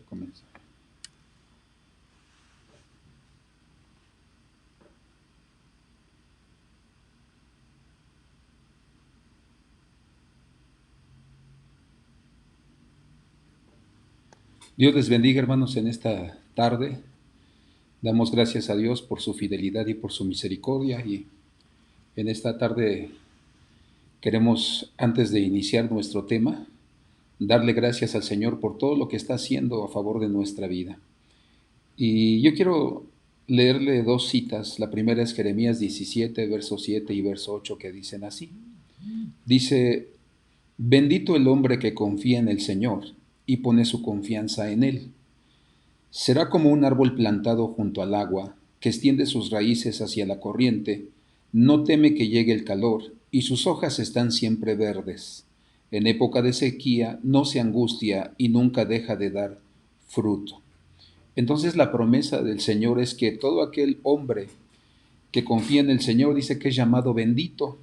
Ya comenzó. Dios les bendiga, hermanos, en esta tarde. Damos gracias a Dios por su fidelidad y por su misericordia. Y en esta tarde queremos, antes de iniciar nuestro tema, darle gracias al Señor por todo lo que está haciendo a favor de nuestra vida. Y yo quiero leerle dos citas. La primera es Jeremías 17, verso 7 y verso 8, que dicen así. Dice: bendito el hombre que confía en el Señor y pone su confianza en Él. Será como un árbol plantado junto al agua, que extiende sus raíces hacia la corriente, no teme que llegue el calor, y sus hojas están siempre verdes. En época de sequía no se angustia y nunca deja de dar fruto. Entonces la promesa del Señor es que todo aquel hombre que confía en el Señor dice que es llamado bendito,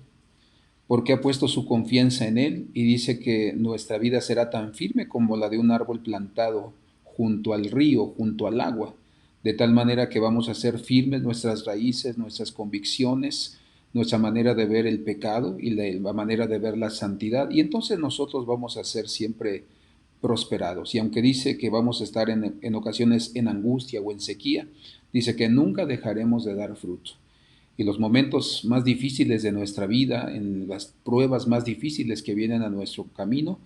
porque ha puesto su confianza en Él, y dice que nuestra vida será tan firme como la de un árbol plantado junto al río, junto al agua, de tal manera que vamos a ser firmes nuestras raíces, nuestras convicciones, nuestra manera de ver el pecado y la manera de ver la santidad, y entonces nosotros vamos a ser siempre prosperados. Y aunque dice que vamos a estar en ocasiones en angustia o en sequía, dice que nunca dejaremos de dar fruto. Y los momentos más difíciles de nuestra vida, en las pruebas más difíciles que vienen a nuestro camino,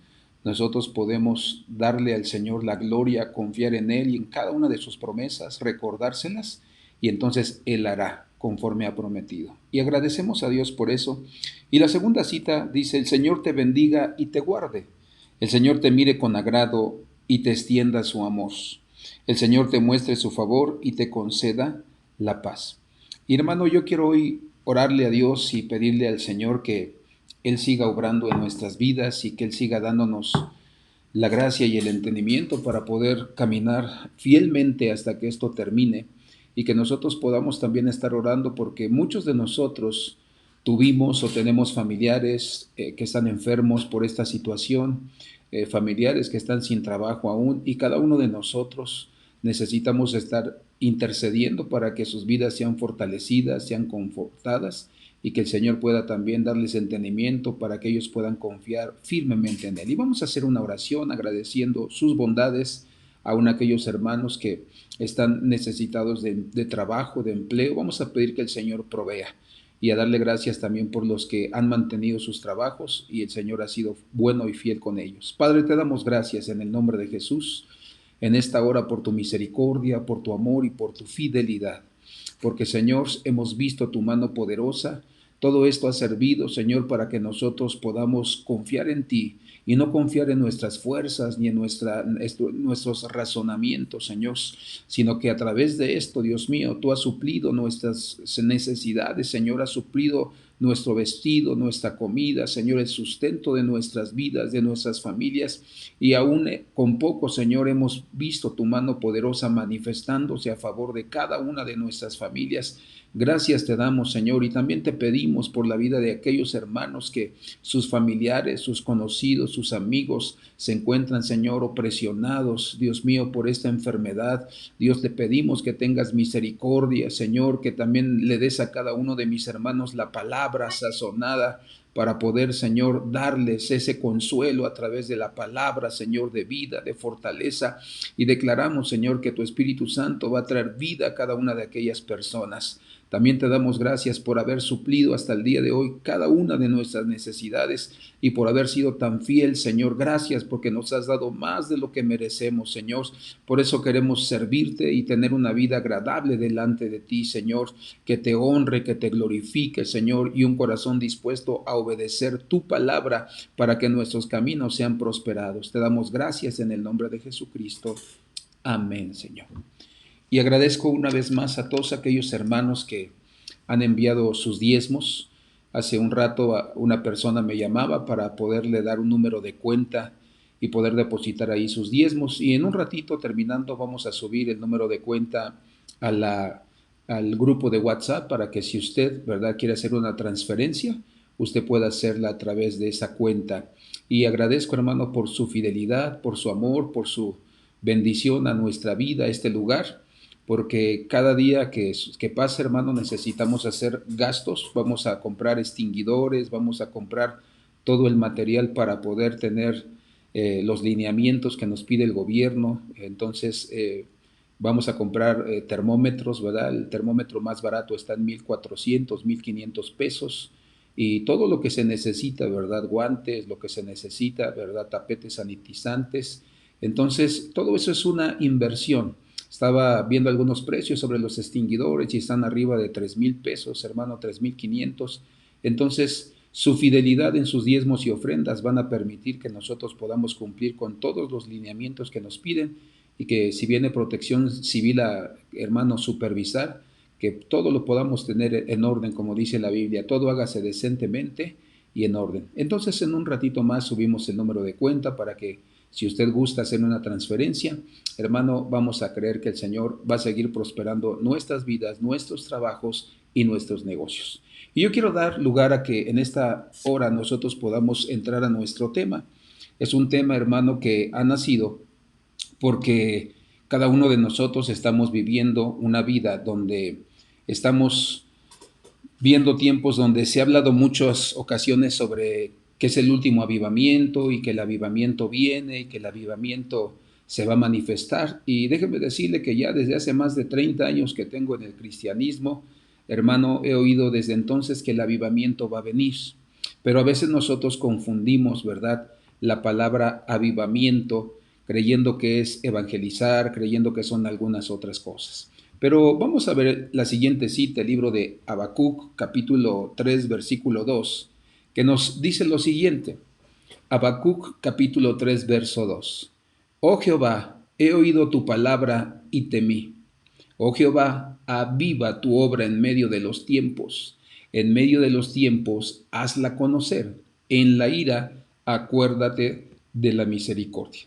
nosotros podemos darle al Señor la gloria, confiar en Él y en cada una de sus promesas, recordárselas, y entonces Él hará conforme ha prometido. Y agradecemos a Dios por eso. Y la segunda cita dice: el Señor te bendiga y te guarde. El Señor te mire con agrado y te extienda su amor. El Señor te muestre su favor y te conceda la paz. Y hermano, yo quiero hoy orarle a Dios y pedirle al Señor que Él siga obrando en nuestras vidas y que Él siga dándonos la gracia y el entendimiento para poder caminar fielmente hasta que esto termine, y que nosotros podamos también estar orando porque muchos de nosotros tuvimos o tenemos familiares que están enfermos por esta situación, familiares que están sin trabajo aún, y cada uno de nosotros necesitamos estar intercediendo para que sus vidas sean fortalecidas, sean confortadas, y que el Señor pueda también darles entendimiento para que ellos puedan confiar firmemente en Él. Y vamos a hacer una oración agradeciendo sus bondades aún a aquellos hermanos que están necesitados de trabajo, de empleo. Vamos a pedir que el Señor provea, y a darle gracias también por los que han mantenido sus trabajos y el Señor ha sido bueno y fiel con ellos. Padre, te damos gracias en el nombre de Jesús en esta hora por tu misericordia, por tu amor y por tu fidelidad. Porque, Señor, hemos visto tu mano poderosa. Todo esto ha servido, Señor, para que nosotros podamos confiar en ti y no confiar en nuestras fuerzas ni en nuestros razonamientos, Señor, sino que a través de esto, Dios mío, tú has suplido nuestras necesidades, Señor, has suplido nuestro vestido, nuestra comida, Señor, el sustento de nuestras vidas, de nuestras familias, y aún con poco, Señor, hemos visto tu mano poderosa manifestándose a favor de cada una de nuestras familias. Gracias te damos, Señor, y también te pedimos por la vida de aquellos hermanos que sus familiares, sus conocidos, sus amigos se encuentran, Señor, opresionados, Dios mío, por esta enfermedad. Dios, te pedimos que tengas misericordia, Señor, que también le des a cada uno de mis hermanos la palabra sazonada para poder, Señor, darles ese consuelo a través de la palabra, Señor, de vida, de fortaleza. Y declaramos, Señor, que tu Espíritu Santo va a traer vida a cada una de aquellas personas. También te damos gracias por haber suplido hasta el día de hoy cada una de nuestras necesidades y por haber sido tan fiel, Señor. Gracias porque nos has dado más de lo que merecemos, Señor. Por eso queremos servirte y tener una vida agradable delante de ti, Señor, que te honre, que te glorifique, Señor, y un corazón dispuesto a obedecer tu palabra para que nuestros caminos sean prosperados. Te damos gracias en el nombre de Jesucristo. Amén, Señor. Y agradezco una vez más a todos aquellos hermanos que han enviado sus diezmos. Hace un rato una persona me llamaba para poderle dar un número de cuenta y poder depositar ahí sus diezmos. Y en un ratito terminando vamos a subir el número de cuenta al grupo de WhatsApp para que si usted, ¿verdad?, quiere hacer una transferencia, usted pueda hacerla a través de esa cuenta. Y agradezco, hermano, por su fidelidad, por su amor, bendición a nuestra vida, a este lugar, porque cada día que pasa, hermano, necesitamos hacer gastos, vamos a comprar extinguidores, vamos a comprar todo el material para poder tener los lineamientos que nos pide el gobierno. Entonces vamos a comprar termómetros, ¿verdad? El termómetro más barato está en 1,400, 1,500 pesos, y todo lo que se necesita, ¿verdad? Guantes, lo que se necesita, ¿verdad? Tapetes sanitizantes. Entonces todo eso es una inversión. Estaba viendo algunos precios sobre los extinguidores y están arriba de 3,000 pesos, hermano, 3,500. Entonces, su fidelidad en sus diezmos y ofrendas van a permitir que nosotros podamos cumplir con todos los lineamientos que nos piden, y que si viene protección civil a, hermano, supervisar, que todo lo podamos tener en orden, como dice la Biblia, todo hágase decentemente y en orden. Entonces, en un ratito más subimos el número de cuenta para que, si usted gusta hacer una transferencia, hermano, vamos a creer que el Señor va a seguir prosperando nuestras vidas, nuestros trabajos y nuestros negocios. Y yo quiero dar lugar a que en esta hora nosotros podamos entrar a nuestro tema. Es un tema, hermano, que ha nacido porque cada uno de nosotros estamos viviendo una vida donde estamos viendo tiempos donde se ha hablado muchas ocasiones sobre que es el último avivamiento y que el avivamiento viene y que el avivamiento se va a manifestar. Y déjeme decirle que ya desde hace más de 30 años que tengo en el cristianismo, hermano, he oído desde entonces que el avivamiento va a venir. Pero a veces nosotros confundimos, ¿verdad?, la palabra avivamiento, creyendo que es evangelizar, creyendo que son algunas otras cosas. Pero vamos a ver la siguiente cita, el libro de Habacuc, capítulo 3, versículo 2, que nos dice lo siguiente. Habacuc, capítulo 3, verso 2. Oh Jehová, he oído tu palabra y temí. Oh Jehová, aviva tu obra en medio de los tiempos. En medio de los tiempos, hazla conocer. En la ira, acuérdate de la misericordia.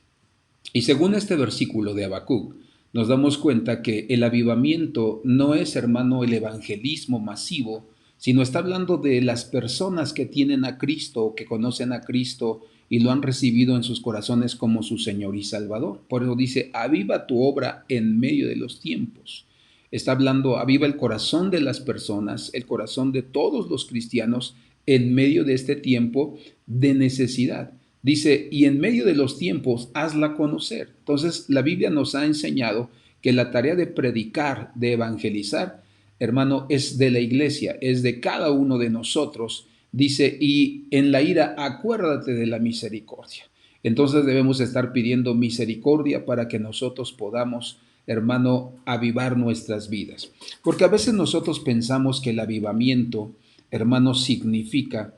Y según este versículo de Habacuc, nos damos cuenta que el avivamiento no es, hermano, el evangelismo masivo, sino está hablando de las personas que tienen a Cristo, que conocen a Cristo y lo han recibido en sus corazones como su Señor y Salvador. Por eso dice, aviva tu obra en medio de los tiempos. Está hablando, aviva el corazón de las personas, el corazón de todos los cristianos en medio de este tiempo de necesidad. Dice, y en medio de los tiempos, hazla conocer. Entonces, la Biblia nos ha enseñado que la tarea de predicar, de evangelizar, hermano, es de la iglesia, es de cada uno de nosotros. Dice, y en la ira, acuérdate de la misericordia. Entonces debemos estar pidiendo misericordia para que nosotros podamos, hermano, avivar nuestras vidas. Porque a veces nosotros pensamos que el avivamiento, hermano, significa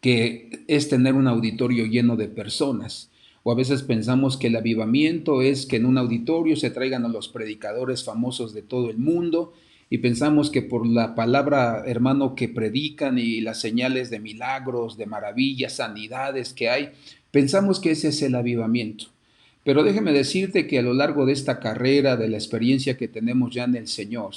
que es tener un auditorio lleno de personas. O a veces pensamos que el avivamiento es que en un auditorio se traigan a los predicadores famosos de todo el mundo, y pensamos que por la palabra, hermano, que predican y las señales de milagros, de maravillas, sanidades que hay, pensamos que ese es el avivamiento. Pero déjeme decirte que a lo largo de esta carrera, de la experiencia que tenemos ya en el Señor,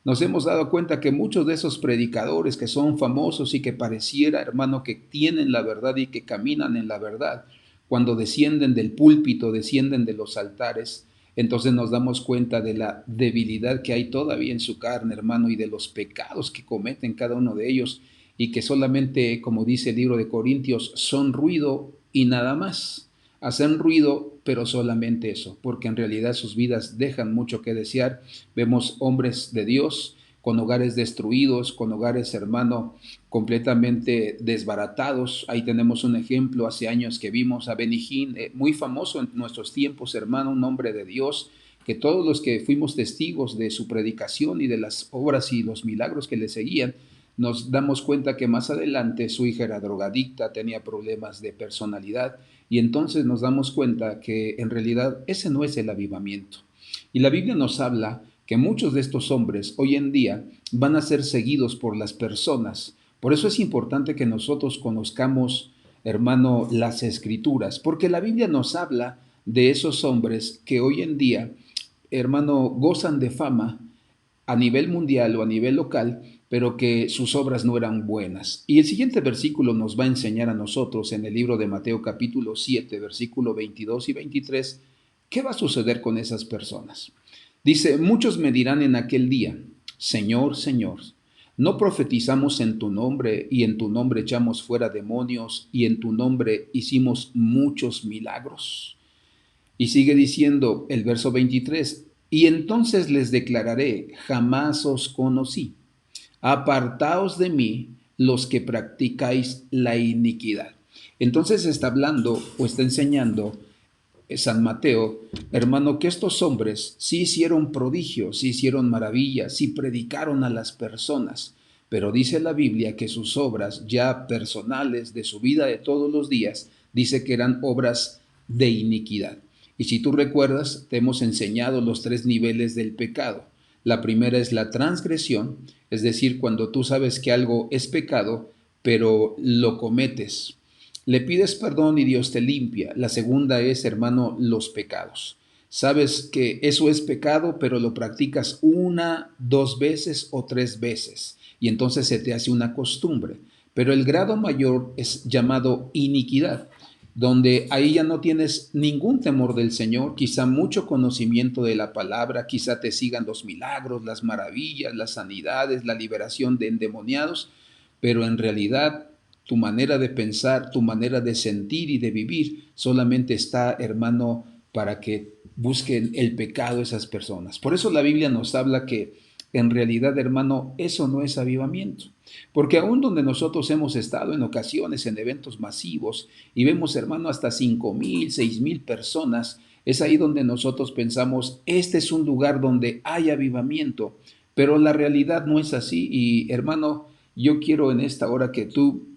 nos hemos dado cuenta que muchos de esos predicadores que son famosos y que pareciera, hermano, que tienen la verdad y que caminan en la verdad, cuando descienden del púlpito, descienden de los altares, entonces nos damos cuenta de la debilidad que hay todavía en su carne, hermano, y de los pecados que cometen cada uno de ellos, y que solamente, como dice el libro de Corintios, son ruido y nada más. Hacen ruido, pero solamente eso, porque en realidad sus vidas dejan mucho que desear. Vemos hombres de Dios con hogares destruidos, con hogares, hermano, completamente desbaratados. Ahí tenemos un ejemplo hace años que vimos a Benny Hinn, muy famoso en nuestros tiempos, hermano, un hombre de Dios, que todos los que fuimos testigos de su predicación y de las obras y los milagros que le seguían, nos damos cuenta que más adelante su hija era drogadicta, tenía problemas de personalidad, y entonces nos damos cuenta que en realidad ese no es el avivamiento. Y la Biblia nos habla que muchos de estos hombres hoy en día van a ser seguidos por las personas. Por eso es importante que nosotros conozcamos, hermano, las Escrituras, porque la Biblia nos habla de esos hombres que hoy en día, hermano, gozan de fama a nivel mundial o a nivel local, pero que sus obras no eran buenas. Y el siguiente versículo nos va a enseñar a nosotros en el libro de Mateo capítulo 7, versículo 22 y 23, ¿Qué va a suceder con esas personas? Dice, muchos me dirán en aquel día, Señor, Señor, ¿no profetizamos en tu nombre y en tu nombre echamos fuera demonios y en tu nombre hicimos muchos milagros? Y sigue diciendo el verso 23, y entonces les declararé, jamás os conocí. Apartaos de mí los que practicáis la iniquidad. Entonces está hablando o está enseñando San Mateo, hermano, que estos hombres sí hicieron prodigios, sí hicieron maravillas, sí predicaron a las personas, pero dice la Biblia que sus obras ya personales de su vida de todos los días, dice que eran obras de iniquidad. Y si tú recuerdas, te hemos enseñado los tres niveles del pecado. La primera es la transgresión, es decir, cuando tú sabes que algo es pecado, pero lo cometes. Le pides perdón y Dios te limpia. La segunda es, hermano, los pecados. Sabes que eso es pecado, pero lo practicas una, dos veces o tres veces. Y entonces se te hace una costumbre. Pero el grado mayor es llamado iniquidad, donde ahí ya no tienes ningún temor del Señor, quizá mucho conocimiento de la palabra, quizá te sigan los milagros, las maravillas, las sanidades, la liberación de endemoniados, pero en realidad tu manera de pensar, tu manera de sentir y de vivir solamente está, hermano, para que busquen el pecado esas personas. Por eso la Biblia nos habla que en realidad, hermano, eso no es avivamiento. Porque aún donde nosotros hemos estado en ocasiones en eventos masivos y vemos, hermano, hasta 5,000, 6,000 personas, es ahí donde nosotros pensamos, este es un lugar donde hay avivamiento, pero la realidad no es así. Y hermano, yo quiero en esta hora que tú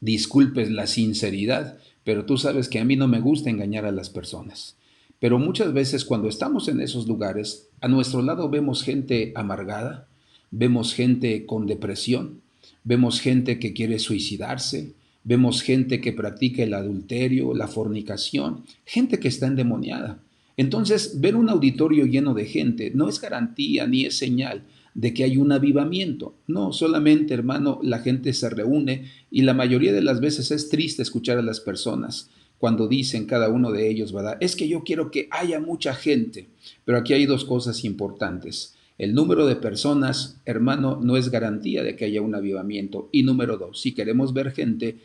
disculpes la sinceridad, pero tú sabes que a mí no me gusta engañar a las personas. Pero muchas veces cuando estamos en esos lugares, a nuestro lado vemos gente amargada, vemos gente con depresión, vemos gente que quiere suicidarse, vemos gente que practica el adulterio, la fornicación, gente que está endemoniada. Entonces, ver un auditorio lleno de gente no es garantía ni es señal de que hay un avivamiento. No, solamente, hermano, la gente se reúne y la mayoría de las veces es triste escuchar a las personas cuando dicen cada uno de ellos, ¿verdad? Es que yo quiero que haya mucha gente. Pero aquí hay dos cosas importantes. El número de personas, hermano, no es garantía de que haya un avivamiento. Y número dos, si queremos ver gente,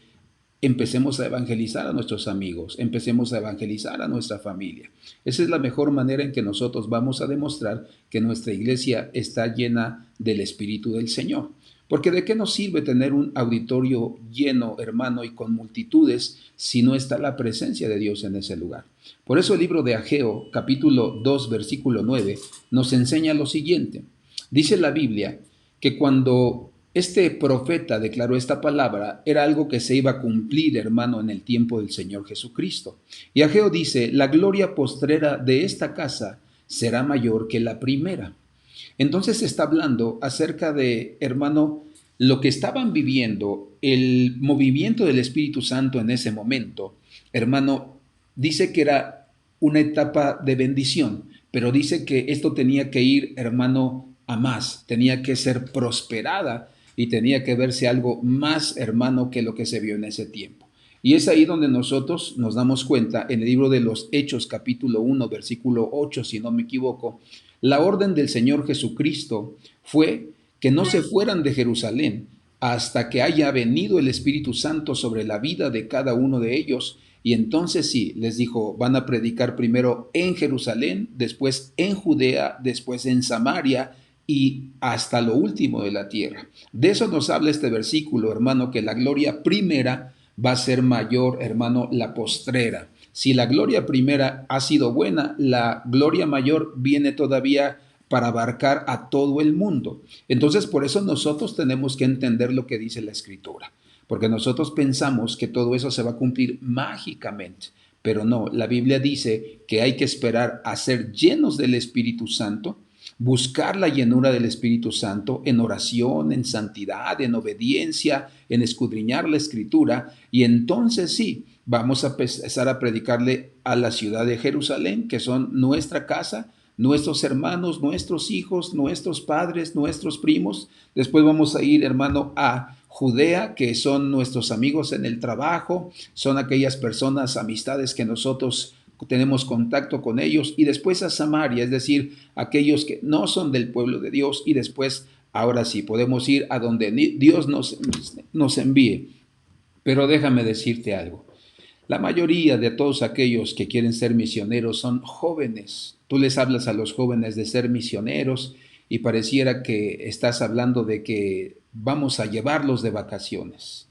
empecemos a evangelizar a nuestros amigos, empecemos a evangelizar a nuestra familia. Esa es la mejor manera en que nosotros vamos a demostrar que nuestra iglesia está llena del Espíritu del Señor. Porque ¿de qué nos sirve tener un auditorio lleno, hermano, y con multitudes si no está la presencia de Dios en ese lugar? Por eso el libro de Ageo, capítulo 2, versículo 9, nos enseña lo siguiente. Dice la Biblia que cuando este profeta declaró esta palabra, era algo que se iba a cumplir, hermano, en el tiempo del Señor Jesucristo. Y Ageo dice, la gloria postrera de esta casa será mayor que la primera. Entonces se está hablando acerca de, hermano, lo que estaban viviendo, el movimiento del Espíritu Santo en ese momento, hermano, dice que era una etapa de bendición, pero dice que esto tenía que ir, hermano, a más, tenía que ser prosperada y tenía que verse algo más, hermano, que lo que se vio en ese tiempo. Y es ahí donde nosotros nos damos cuenta, en el libro de los Hechos, capítulo 1, versículo 8, si no me equivoco, la orden del Señor Jesucristo fue que no se fueran de Jerusalén hasta que haya venido el Espíritu Santo sobre la vida de cada uno de ellos. Y entonces sí, les dijo, van a predicar primero en Jerusalén, después en Judea, después en Samaria y hasta lo último de la tierra. De eso nos habla este versículo, hermano, que la gloria primera va a ser mayor, hermano, la postrera. Si la gloria primera ha sido buena, la gloria mayor viene todavía para abarcar a todo el mundo. Entonces, por eso nosotros tenemos que entender lo que dice la Escritura, porque nosotros pensamos que todo eso se va a cumplir mágicamente, pero no, la Biblia dice que hay que esperar a ser llenos del Espíritu Santo, buscar la llenura del Espíritu Santo en oración, en santidad, en obediencia, en escudriñar la Escritura, y entonces sí, vamos a empezar a predicarle a la ciudad de Jerusalén, que son nuestra casa, nuestros hermanos, nuestros hijos, nuestros padres, nuestros primos. Después vamos a ir, hermano, a Judea, que son nuestros amigos en el trabajo, son aquellas personas, amistades que nosotros tenemos contacto con ellos, y después a Samaria, es decir, aquellos que no son del pueblo de Dios, y después, ahora sí, podemos ir a donde Dios nos envíe. Pero déjame decirte algo. La mayoría de todos aquellos que quieren ser misioneros son jóvenes. Tú les hablas a los jóvenes de ser misioneros y pareciera que estás hablando de que vamos a llevarlos de vacaciones.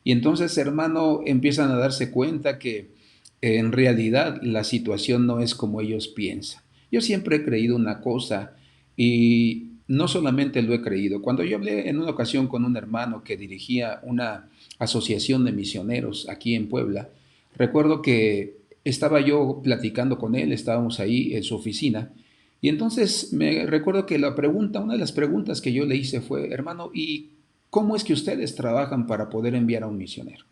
Y entonces, hermano, empiezan a darse cuenta que en realidad la situación no es como ellos piensan. Yo siempre he creído una cosa y no solamente lo he creído. Cuando yo hablé en una ocasión con un hermano que dirigía una asociación de misioneros aquí en Puebla, recuerdo que estaba yo platicando con él, estábamos ahí en su oficina, y entonces me recuerdo que una de las preguntas que yo le hice fue, hermano, ¿y cómo es que ustedes trabajan para poder enviar a un misionero?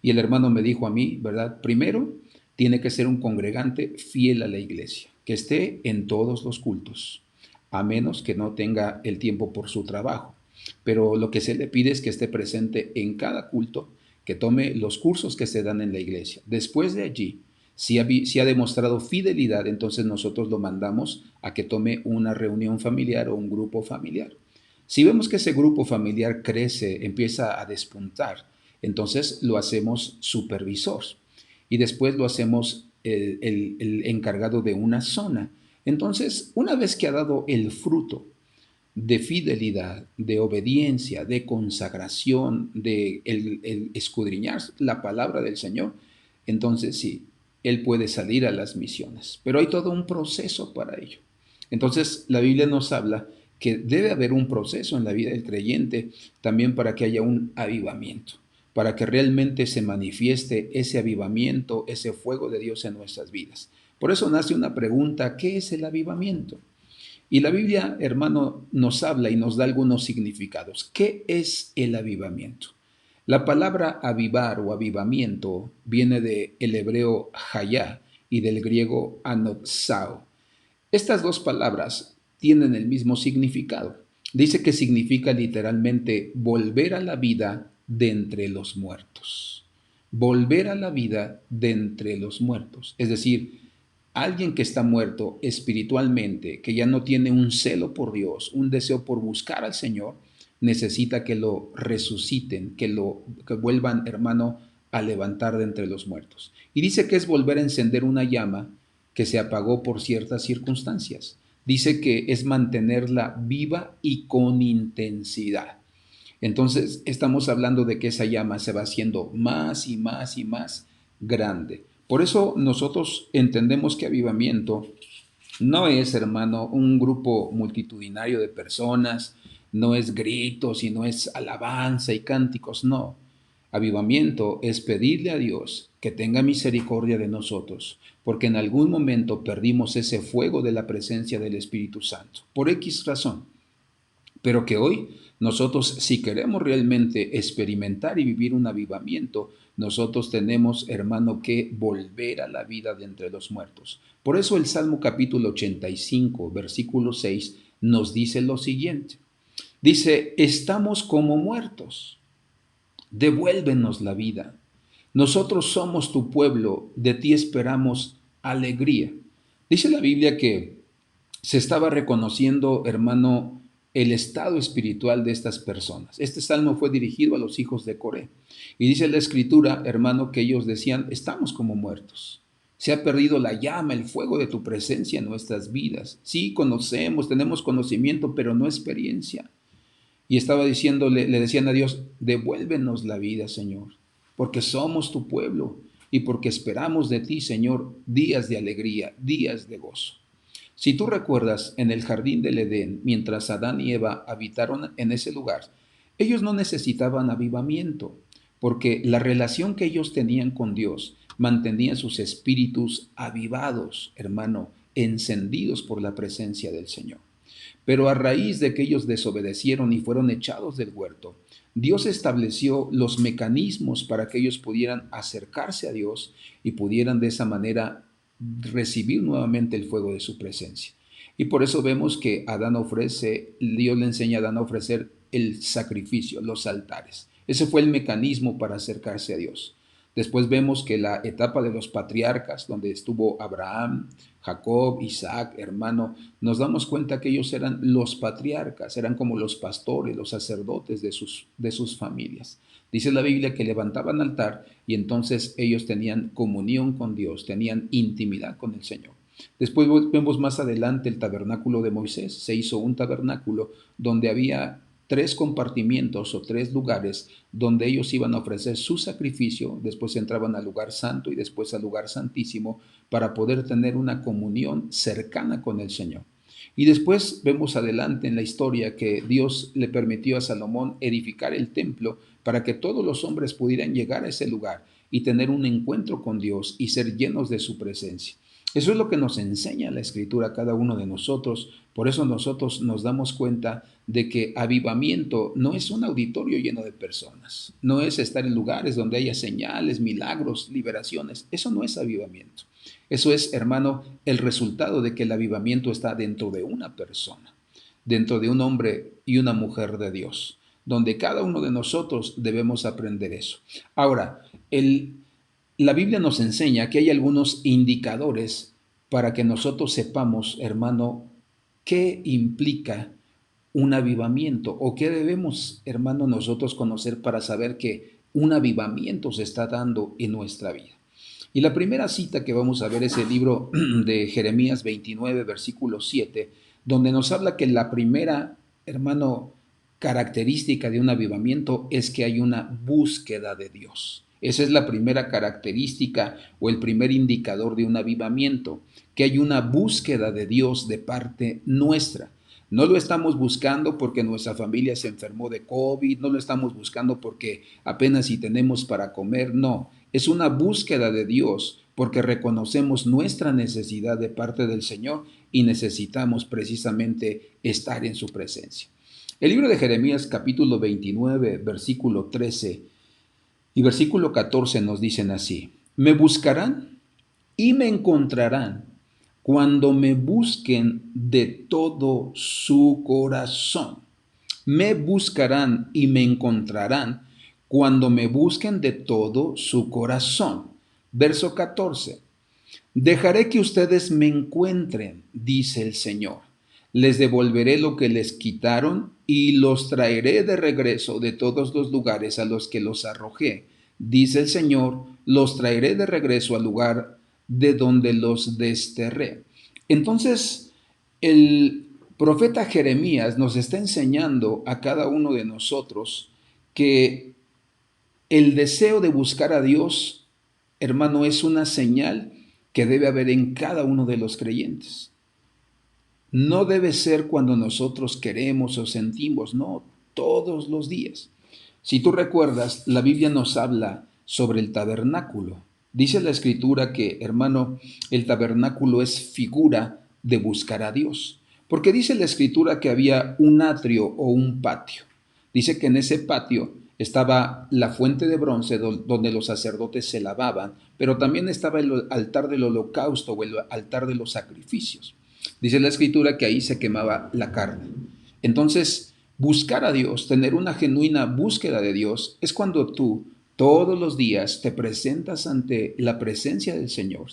Y el hermano me dijo a mí, ¿verdad? Primero, tiene que ser un congregante fiel a la iglesia, que esté en todos los cultos, a menos que no tenga el tiempo por su trabajo. Pero lo que se le pide es que esté presente en cada culto, que tome los cursos que se dan en la iglesia. Después de allí, si ha demostrado fidelidad, entonces nosotros lo mandamos a que tome una reunión familiar o un grupo familiar. Si vemos que ese grupo familiar crece, empieza a despuntar, entonces lo hacemos supervisor y después lo hacemos el encargado de una zona. Entonces, una vez que ha dado el fruto de fidelidad, de obediencia, de consagración, de el escudriñar la palabra del Señor, entonces sí, Él puede salir a las misiones. Pero hay todo un proceso para ello. Entonces la Biblia nos habla que debe haber un proceso en la vida del creyente también para que haya un avivamiento, para que realmente se manifieste ese avivamiento, ese fuego de Dios en nuestras vidas. Por eso nace una pregunta: ¿qué es el avivamiento? Y la Biblia, hermano, nos habla y nos da algunos significados. ¿Qué es el avivamiento? La palabra avivar o avivamiento viene del hebreo hayá y del griego anotsao. Estas dos palabras tienen el mismo significado. Dice que significa literalmente volver a la vida de entre los muertos. Volver a la vida de entre los muertos. Es decir, alguien que está muerto espiritualmente, que ya no tiene un celo por Dios, un deseo por buscar al Señor, necesita que lo resuciten, que vuelvan, hermano, a levantar de entre los muertos. Y dice que es volver a encender una llama que se apagó por ciertas circunstancias. Dice que es mantenerla viva y con intensidad. Entonces, estamos hablando de que esa llama se va haciendo más y más y más grande. Por eso nosotros entendemos que avivamiento no es, hermano, un grupo multitudinario de personas, no es gritos y no es alabanza y cánticos, no. Avivamiento es pedirle a Dios que tenga misericordia de nosotros, porque en algún momento perdimos ese fuego de la presencia del Espíritu Santo, por X razón. Pero que hoy nosotros, si queremos realmente experimentar y vivir un avivamiento, nosotros tenemos, hermano, que volver a la vida de entre los muertos. Por eso el Salmo capítulo 85, versículo 6, nos dice lo siguiente. Dice, estamos como muertos, devuélvenos la vida. Nosotros somos tu pueblo, de ti esperamos alegría. Dice la Biblia que se estaba reconociendo, hermano, el estado espiritual de estas personas. Este salmo fue dirigido a los hijos de Coré. Y dice la escritura, hermano, que ellos decían, estamos como muertos. Se ha perdido la llama, el fuego de tu presencia en nuestras vidas. Sí, conocemos, tenemos conocimiento, pero no experiencia. Y estaba diciéndole, le decían a Dios, devuélvenos la vida, Señor, porque somos tu pueblo y porque esperamos de ti, Señor, días de alegría, días de gozo. Si tú recuerdas, en el jardín del Edén, mientras Adán y Eva habitaron en ese lugar, ellos no necesitaban avivamiento, porque la relación que ellos tenían con Dios mantenía sus espíritus avivados, hermano, encendidos por la presencia del Señor. Pero a raíz de que ellos desobedecieron y fueron echados del huerto, Dios estableció los mecanismos para que ellos pudieran acercarse a Dios y pudieran de esa manera recibir nuevamente el fuego de su presencia. Y por eso vemos que Dios le enseña a Adán a ofrecer el sacrificio, los altares. Ese fue el mecanismo para acercarse a Dios. Después vemos que la etapa de los patriarcas, donde estuvo Abraham, Jacob, Isaac, hermano, nos damos cuenta que ellos eran los patriarcas, eran como los pastores, los sacerdotes de sus familias. Dice la Biblia que levantaban altar y entonces ellos tenían comunión con Dios, tenían intimidad con el Señor. Después vemos más adelante el tabernáculo de Moisés. Se hizo un tabernáculo donde había tres compartimientos o tres lugares donde ellos iban a ofrecer su sacrificio, después entraban al lugar santo y después al lugar santísimo para poder tener una comunión cercana con el Señor. Y después vemos adelante en la historia que Dios le permitió a Salomón edificar el templo para que todos los hombres pudieran llegar a ese lugar y tener un encuentro con Dios y ser llenos de su presencia. Eso es lo que nos enseña la Escritura a cada uno de nosotros. Por eso nosotros nos damos cuenta de que avivamiento no es un auditorio lleno de personas, no es estar en lugares donde haya señales, milagros, liberaciones. Eso no es avivamiento. Eso es, hermano, el resultado de que el avivamiento está dentro de una persona, dentro de un hombre y una mujer de Dios, donde cada uno de nosotros debemos aprender eso. Ahora, la Biblia nos enseña que hay algunos indicadores para que nosotros sepamos, hermano, qué implica un avivamiento o qué debemos, hermano, nosotros conocer para saber que un avivamiento se está dando en nuestra vida. Y la primera cita que vamos a ver es el libro de Jeremías 29, versículo 7, donde nos habla que la primera, hermano, característica de un avivamiento es que hay una búsqueda de Dios. Esa es la primera característica o el primer indicador de un avivamiento, que hay una búsqueda de Dios de parte nuestra. No lo estamos buscando porque nuestra familia se enfermó de COVID, no lo estamos buscando porque apenas si tenemos para comer, no. Es una búsqueda de Dios porque reconocemos nuestra necesidad de parte del Señor y necesitamos precisamente estar en su presencia. El libro de Jeremías capítulo 29, versículo 13 y versículo 14 nos dicen así: me buscarán y me encontrarán cuando me busquen de todo su corazón. Me buscarán y me encontrarán cuando me busquen de todo su corazón. Verso 14. Dejaré que ustedes me encuentren, dice el Señor. Les devolveré lo que les quitaron y los traeré de regreso de todos los lugares a los que los arrojé. Dice el Señor, los traeré de regreso al lugar de donde los desterré. Entonces, el profeta Jeremías nos está enseñando a cada uno de nosotros que el deseo de buscar a Dios, hermano, es una señal que debe haber en cada uno de los creyentes. No debe ser cuando nosotros queremos o sentimos, no, todos los días. Si tú recuerdas, la Biblia nos habla sobre el tabernáculo. Dice la Escritura que, hermano, el tabernáculo es figura de buscar a Dios. Porque dice la Escritura que había un atrio o un patio. Dice que en ese patio estaba la fuente de bronce donde los sacerdotes se lavaban, pero también estaba el altar del holocausto o el altar de los sacrificios. Dice la Escritura que ahí se quemaba la carne. Entonces, buscar a Dios, tener una genuina búsqueda de Dios, es cuando tú todos los días te presentas ante la presencia del Señor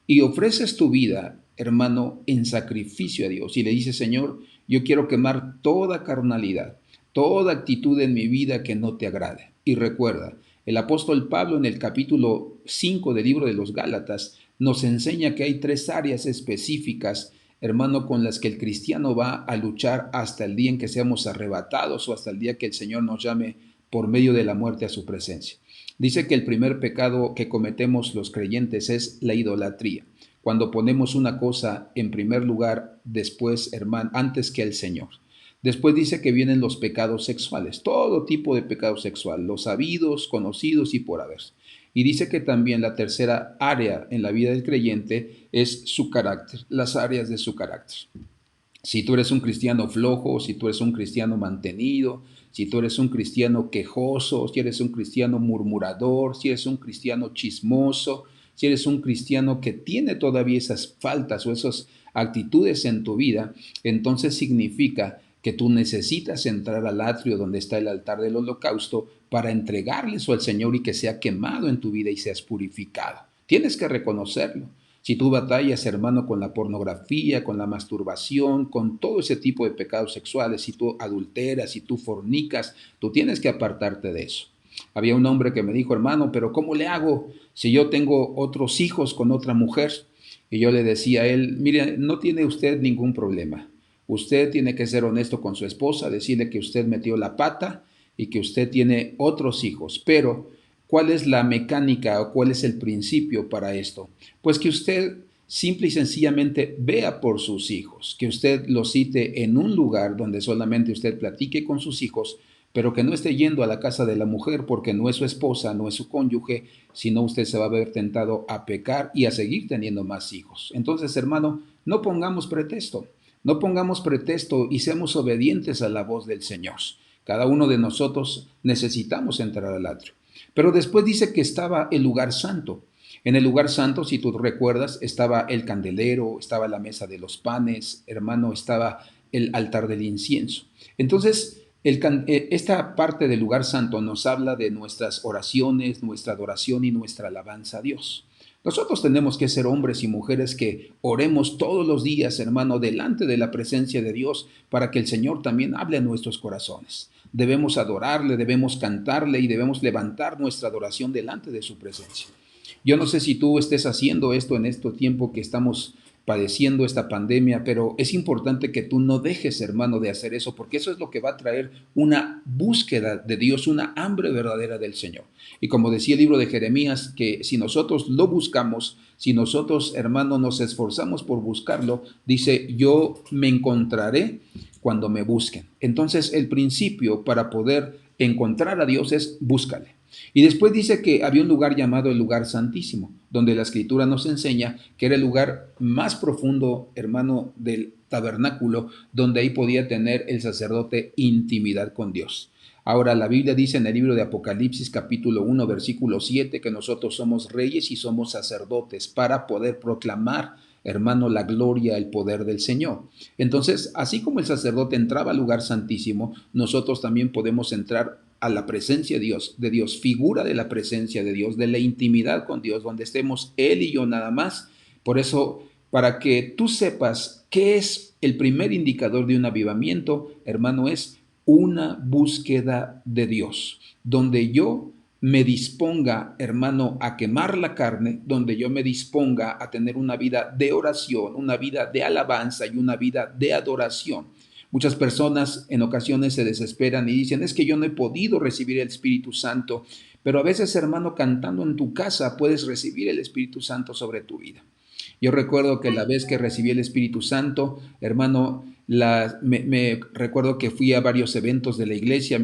y ofreces tu vida, hermano, en sacrificio a Dios y le dices: Señor, yo quiero quemar toda carnalidad, toda actitud en mi vida que no te agrade. Y recuerda, el apóstol Pablo en el capítulo 5 del libro de los Gálatas nos enseña que hay tres áreas específicas, hermano, con las que el cristiano va a luchar hasta el día en que seamos arrebatados o hasta el día que el Señor nos llame por medio de la muerte a su presencia. Dice que el primer pecado que cometemos los creyentes es la idolatría, cuando ponemos una cosa en primer lugar después, hermano, antes que el Señor. Después dice que vienen los pecados sexuales, todo tipo de pecado sexual, los sabidos, conocidos y por haber. Y dice que también la tercera área en la vida del creyente es su carácter, las áreas de su carácter. Si tú eres un cristiano flojo, si tú eres un cristiano mantenido, si tú eres un cristiano quejoso, si eres un cristiano murmurador, si eres un cristiano chismoso, si eres un cristiano que tiene todavía esas faltas o esas actitudes en tu vida, entonces significa que tú necesitas entrar al atrio donde está el altar del holocausto para entregarle eso al Señor y que sea quemado en tu vida y seas purificado. Tienes que reconocerlo. Si tú batallas, hermano, con la pornografía, con la masturbación, con todo ese tipo de pecados sexuales, si tú adulteras, si tú fornicas, tú tienes que apartarte de eso. Había un hombre que me dijo, hermano, pero ¿cómo le hago si yo tengo otros hijos con otra mujer? Y yo le decía a él, mire, no tiene usted ningún problema. Usted tiene que ser honesto con su esposa, decirle que usted metió la pata y que usted tiene otros hijos, pero ¿cuál es la mecánica o cuál es el principio para esto? Pues que usted simple y sencillamente vea por sus hijos, que usted los cite en un lugar donde solamente usted platique con sus hijos, pero que no esté yendo a la casa de la mujer porque no es su esposa, no es su cónyuge, sino usted se va a ver tentado a pecar y a seguir teniendo más hijos. Entonces, hermano, no pongamos pretexto, no pongamos pretexto y seamos obedientes a la voz del Señor. Cada uno de nosotros necesitamos entrar al atrio. Pero después dice que estaba el lugar santo. En el lugar santo, si tú recuerdas, estaba el candelero, estaba la mesa de los panes, hermano, estaba el altar del incienso. Entonces, esta parte del lugar santo nos habla de nuestras oraciones, nuestra adoración y nuestra alabanza a Dios. Nosotros tenemos que ser hombres y mujeres que oremos todos los días, hermano, delante de la presencia de Dios para que el Señor también hable a nuestros corazones. Debemos adorarle, debemos cantarle y debemos levantar nuestra adoración delante de su presencia. Yo no sé si tú estés haciendo esto en este tiempo que estamos padeciendo esta pandemia, pero es importante que tú no dejes, hermano, de hacer eso, porque eso es lo que va a traer una búsqueda de Dios, una hambre verdadera del Señor. Y como decía el libro de Jeremías, que si nosotros lo buscamos, si nosotros, hermano, nos esforzamos por buscarlo, dice, yo me encontraré cuando me busquen. Entonces, el principio para poder encontrar a Dios es búscale. Y después dice que había un lugar llamado el lugar santísimo, donde la escritura nos enseña que era el lugar más profundo, hermano, del tabernáculo, donde ahí podía tener el sacerdote intimidad con Dios. Ahora, la Biblia dice en el libro de Apocalipsis capítulo 1, versículo 7, que nosotros somos reyes y somos sacerdotes para poder proclamar, hermano, la gloria, el poder del Señor. Entonces, así como el sacerdote entraba al lugar santísimo, nosotros también podemos entrar a la presencia de Dios, figura de la presencia de Dios, de la intimidad con Dios, donde estemos Él y yo nada más. Por eso, para que tú sepas qué es el primer indicador de un avivamiento, hermano, es una búsqueda de Dios, donde yo me disponga, hermano, a quemar la carne, donde yo me disponga a tener una vida de oración, una vida de alabanza y una vida de adoración. Muchas personas en ocasiones se desesperan y dicen, es que yo no he podido recibir el Espíritu Santo, pero a veces, hermano, cantando en tu casa puedes recibir el Espíritu Santo sobre tu vida. Yo recuerdo que la vez que recibí el Espíritu Santo, hermano, me recuerdo que fui a varios eventos de la iglesia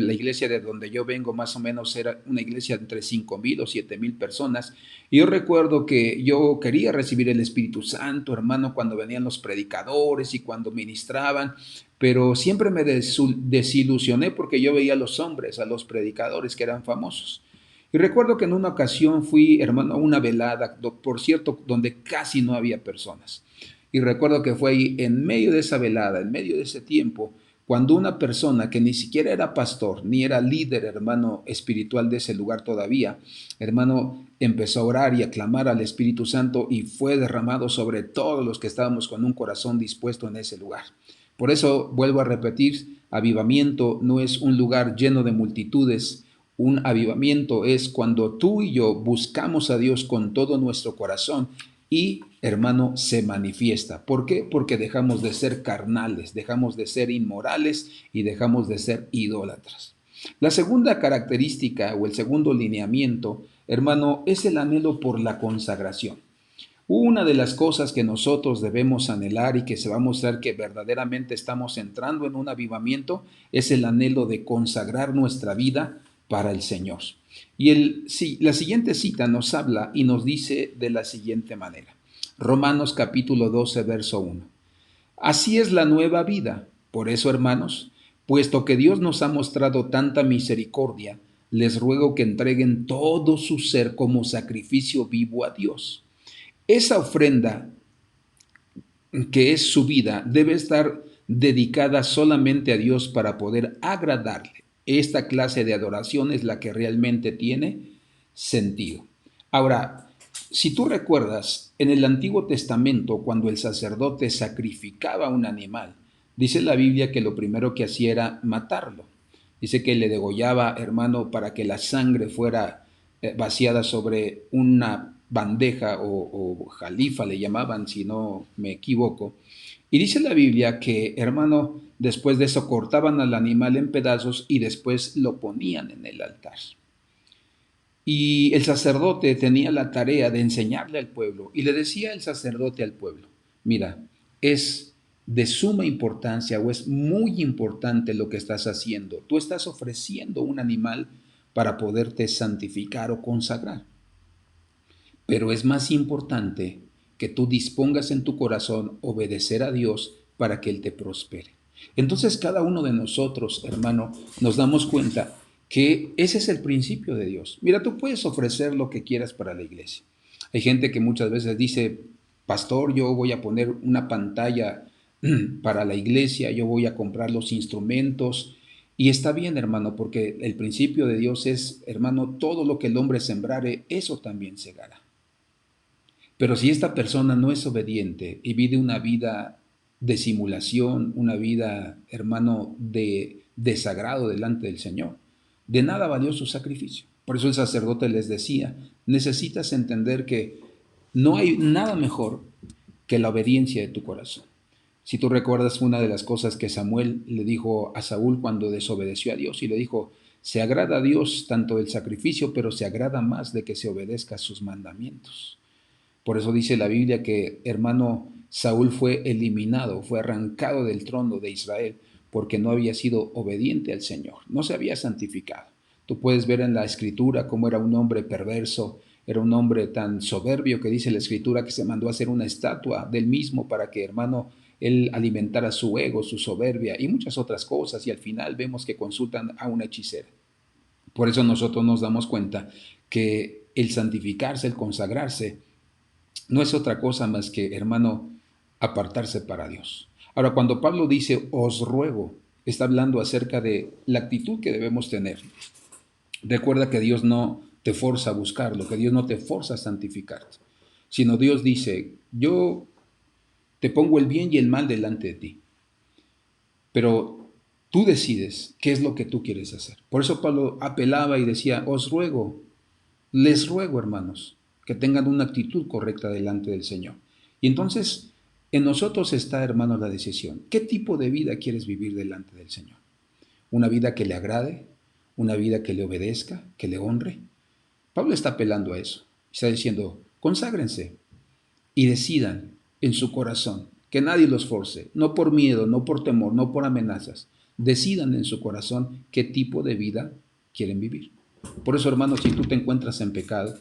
de donde yo vengo más o menos era una iglesia entre 5,000 o 7,000 personas, y yo recuerdo que yo quería recibir el Espíritu Santo, hermano, cuando venían los predicadores y cuando ministraban, pero siempre me desilusioné porque yo veía a los hombres, a los predicadores que eran famosos. Y recuerdo que en una ocasión fui, hermano, a una velada, por cierto, donde casi no había personas. Y recuerdo que fue ahí, en medio de esa velada, en medio de ese tiempo, cuando una persona que ni siquiera era pastor, ni era líder, hermano, espiritual de ese lugar todavía, hermano, empezó a orar y a clamar al Espíritu Santo y fue derramado sobre todos los que estábamos con un corazón dispuesto en ese lugar. Por eso vuelvo a repetir, avivamiento no es un lugar lleno de multitudes. Un avivamiento es cuando tú y yo buscamos a Dios con todo nuestro corazón y, hermano, se manifiesta. ¿Por qué? Porque dejamos de ser carnales, dejamos de ser inmorales y dejamos de ser idólatras. La segunda característica o el segundo lineamiento, hermano, es el anhelo por la consagración. Una de las cosas que nosotros debemos anhelar y que se va a mostrar que verdaderamente estamos entrando en un avivamiento es el anhelo de consagrar nuestra vida para el Señor. La siguiente cita nos habla y nos dice de la siguiente manera. Romanos capítulo 12, verso 1. Así es la nueva vida. Por eso, hermanos, puesto que Dios nos ha mostrado tanta misericordia, les ruego que entreguen todo su ser como sacrificio vivo a Dios. Esa ofrenda que es su vida debe estar dedicada solamente a Dios para poder agradarle. Esta clase de adoración es la que realmente tiene sentido. Ahora, si tú recuerdas, en el Antiguo Testamento, cuando el sacerdote sacrificaba un animal, dice la Biblia que lo primero que hacía era matarlo. Dice que le degollaba, hermano, para que la sangre fuera vaciada sobre una bandeja o jalifa, le llamaban, si no me equivoco. Y dice la Biblia que, hermano, después de eso cortaban al animal en pedazos y después lo ponían en el altar. Y el sacerdote tenía la tarea de enseñarle al pueblo y le decía el sacerdote al pueblo, mira, es de suma importancia o es muy importante lo que estás haciendo. Tú estás ofreciendo un animal para poderte santificar o consagrar. Pero es más importante que tú dispongas en tu corazón obedecer a Dios para que Él te prospere. Entonces cada uno de nosotros, hermano, nos damos cuenta que ese es el principio de Dios. Mira, tú puedes ofrecer lo que quieras para la iglesia. Hay gente que muchas veces dice, pastor, yo voy a poner una pantalla para la iglesia, yo voy a comprar los instrumentos. Y está bien, hermano, porque el principio de Dios es, hermano, todo lo que el hombre sembrare, eso también segará. Pero si esta persona no es obediente y vive una vida de simulación, una vida, hermano, de desagrado delante del Señor, de nada valió su sacrificio. Por eso el sacerdote les decía, necesitas entender que no hay nada mejor que la obediencia de tu corazón. Si tú recuerdas una de las cosas que Samuel le dijo a Saúl cuando desobedeció a Dios y le dijo, se agrada a Dios tanto del sacrificio, pero se agrada más de que se obedezca a sus mandamientos. Por eso dice la Biblia que hermano Saúl fue eliminado, fue arrancado del trono de Israel porque no había sido obediente al Señor, no se había santificado. Tú puedes ver en la escritura cómo era un hombre perverso, era un hombre tan soberbio que dice la escritura que se mandó a hacer una estatua del mismo para que, hermano, él alimentara su ego, su soberbia y muchas otras cosas, y al final vemos que consultan a una hechicera. Por eso nosotros nos damos cuenta que el santificarse, el consagrarse, no es otra cosa más que, hermano, apartarse para Dios. Ahora, cuando Pablo dice, os ruego, está hablando acerca de la actitud que debemos tener. Recuerda que Dios no te forza a buscarlo, que Dios no te forza a santificarte, sino Dios dice, yo te pongo el bien y el mal delante de ti, pero tú decides qué es lo que tú quieres hacer. Por eso Pablo apelaba y decía, os ruego, les ruego, hermanos, que tengan una actitud correcta delante del Señor. Y entonces, en nosotros está, hermanos, la decisión. ¿Qué tipo de vida quieres vivir delante del Señor? ¿Una vida que le agrade? ¿Una vida que le obedezca? ¿Que le honre? Pablo está apelando a eso. Está diciendo, conságrense y decidan en su corazón, que nadie los force, no por miedo, no por temor, no por amenazas. Decidan en su corazón qué tipo de vida quieren vivir. Por eso, hermanos, si tú te encuentras en pecado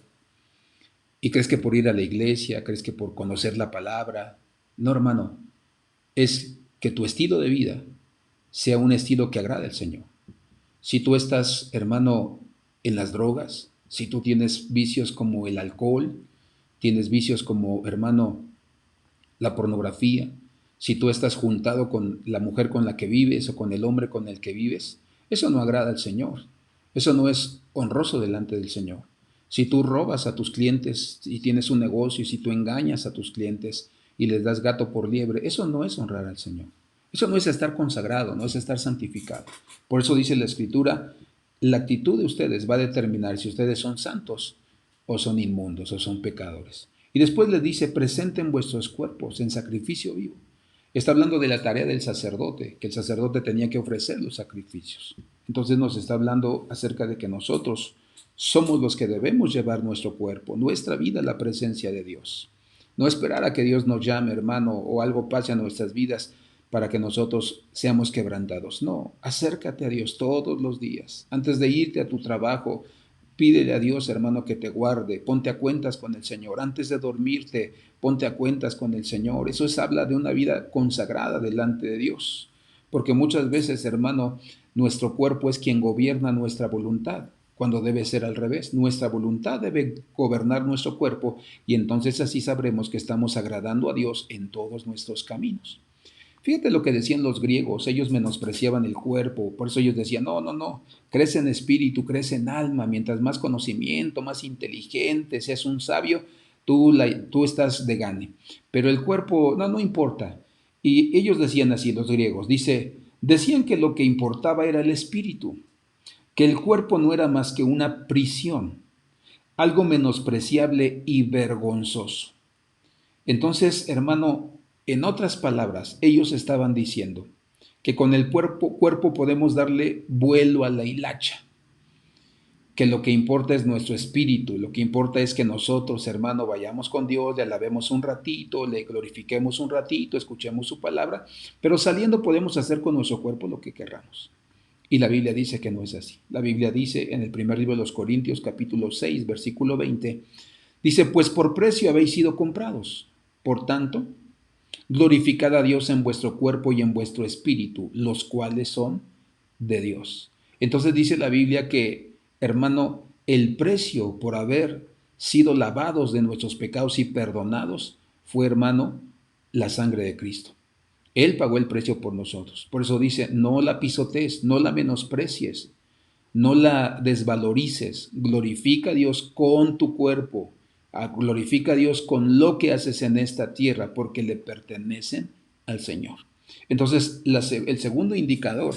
y crees que por ir a la iglesia, crees que por conocer la palabra, no, hermano, es que tu estilo de vida sea un estilo que agrade al Señor. Si tú estás, hermano, en las drogas, si tú tienes vicios como el alcohol, tienes vicios como, hermano, la pornografía, si tú estás juntado con la mujer con la que vives o con el hombre con el que vives, eso no agrada al Señor. Eso no es honroso delante del Señor. Si tú robas a tus clientes y tienes un negocio y si tú engañas a tus clientes y les das gato por liebre, eso no es honrar al Señor. Eso no es estar consagrado, no es estar santificado. Por eso dice la Escritura, la actitud de ustedes va a determinar si ustedes son santos o son inmundos o son pecadores. Y después le dice, presenten vuestros cuerpos en sacrificio vivo. Está hablando de la tarea del sacerdote, que el sacerdote tenía que ofrecer los sacrificios. Entonces nos está hablando acerca de que nosotros somos los que debemos llevar nuestro cuerpo, nuestra vida a la presencia de Dios. No esperar a que Dios nos llame, hermano, o algo pase a nuestras vidas para que nosotros seamos quebrantados. No, acércate a Dios todos los días. Antes de irte a tu trabajo, pídele a Dios, hermano, que te guarde. Ponte a cuentas con el Señor. Antes de dormirte, ponte a cuentas con el Señor. Eso habla de una vida consagrada delante de Dios. Porque muchas veces, hermano, nuestro cuerpo es quien gobierna nuestra voluntad, cuando debe ser al revés. Nuestra voluntad debe gobernar nuestro cuerpo y entonces así sabremos que estamos agradando a Dios en todos nuestros caminos. Fíjate lo que decían los griegos, ellos menospreciaban el cuerpo, por eso ellos decían, no, no, no, crece en espíritu, crece en alma, mientras más conocimiento, más inteligente, seas un sabio, tú estás de gane. Pero el cuerpo, no, no importa. Y ellos decían así, los griegos, decían que lo que importaba era el espíritu, que el cuerpo no era más que una prisión, algo menospreciable y vergonzoso. Entonces, hermano, en otras palabras, ellos estaban diciendo que con el cuerpo podemos darle vuelo a la hilacha, que lo que importa es nuestro espíritu, lo que importa es que nosotros, hermano, vayamos con Dios, le alabemos un ratito, le glorifiquemos un ratito, escuchemos su palabra, pero saliendo podemos hacer con nuestro cuerpo lo que querramos. Y la Biblia dice que no es así. La Biblia dice en el primer libro de los Corintios, capítulo 6, versículo 20, dice, pues por precio habéis sido comprados. Por tanto, glorificad a Dios en vuestro cuerpo y en vuestro espíritu, los cuales son de Dios. Entonces dice la Biblia que, hermano, el precio por haber sido lavados de nuestros pecados y perdonados fue, hermano, la sangre de Cristo. Él pagó el precio por nosotros. Por eso dice, no la pisotees, no la menosprecies, no la desvalorices. Glorifica a Dios con tu cuerpo. Glorifica a Dios con lo que haces en esta tierra, porque le pertenecen al Señor. Entonces, el segundo indicador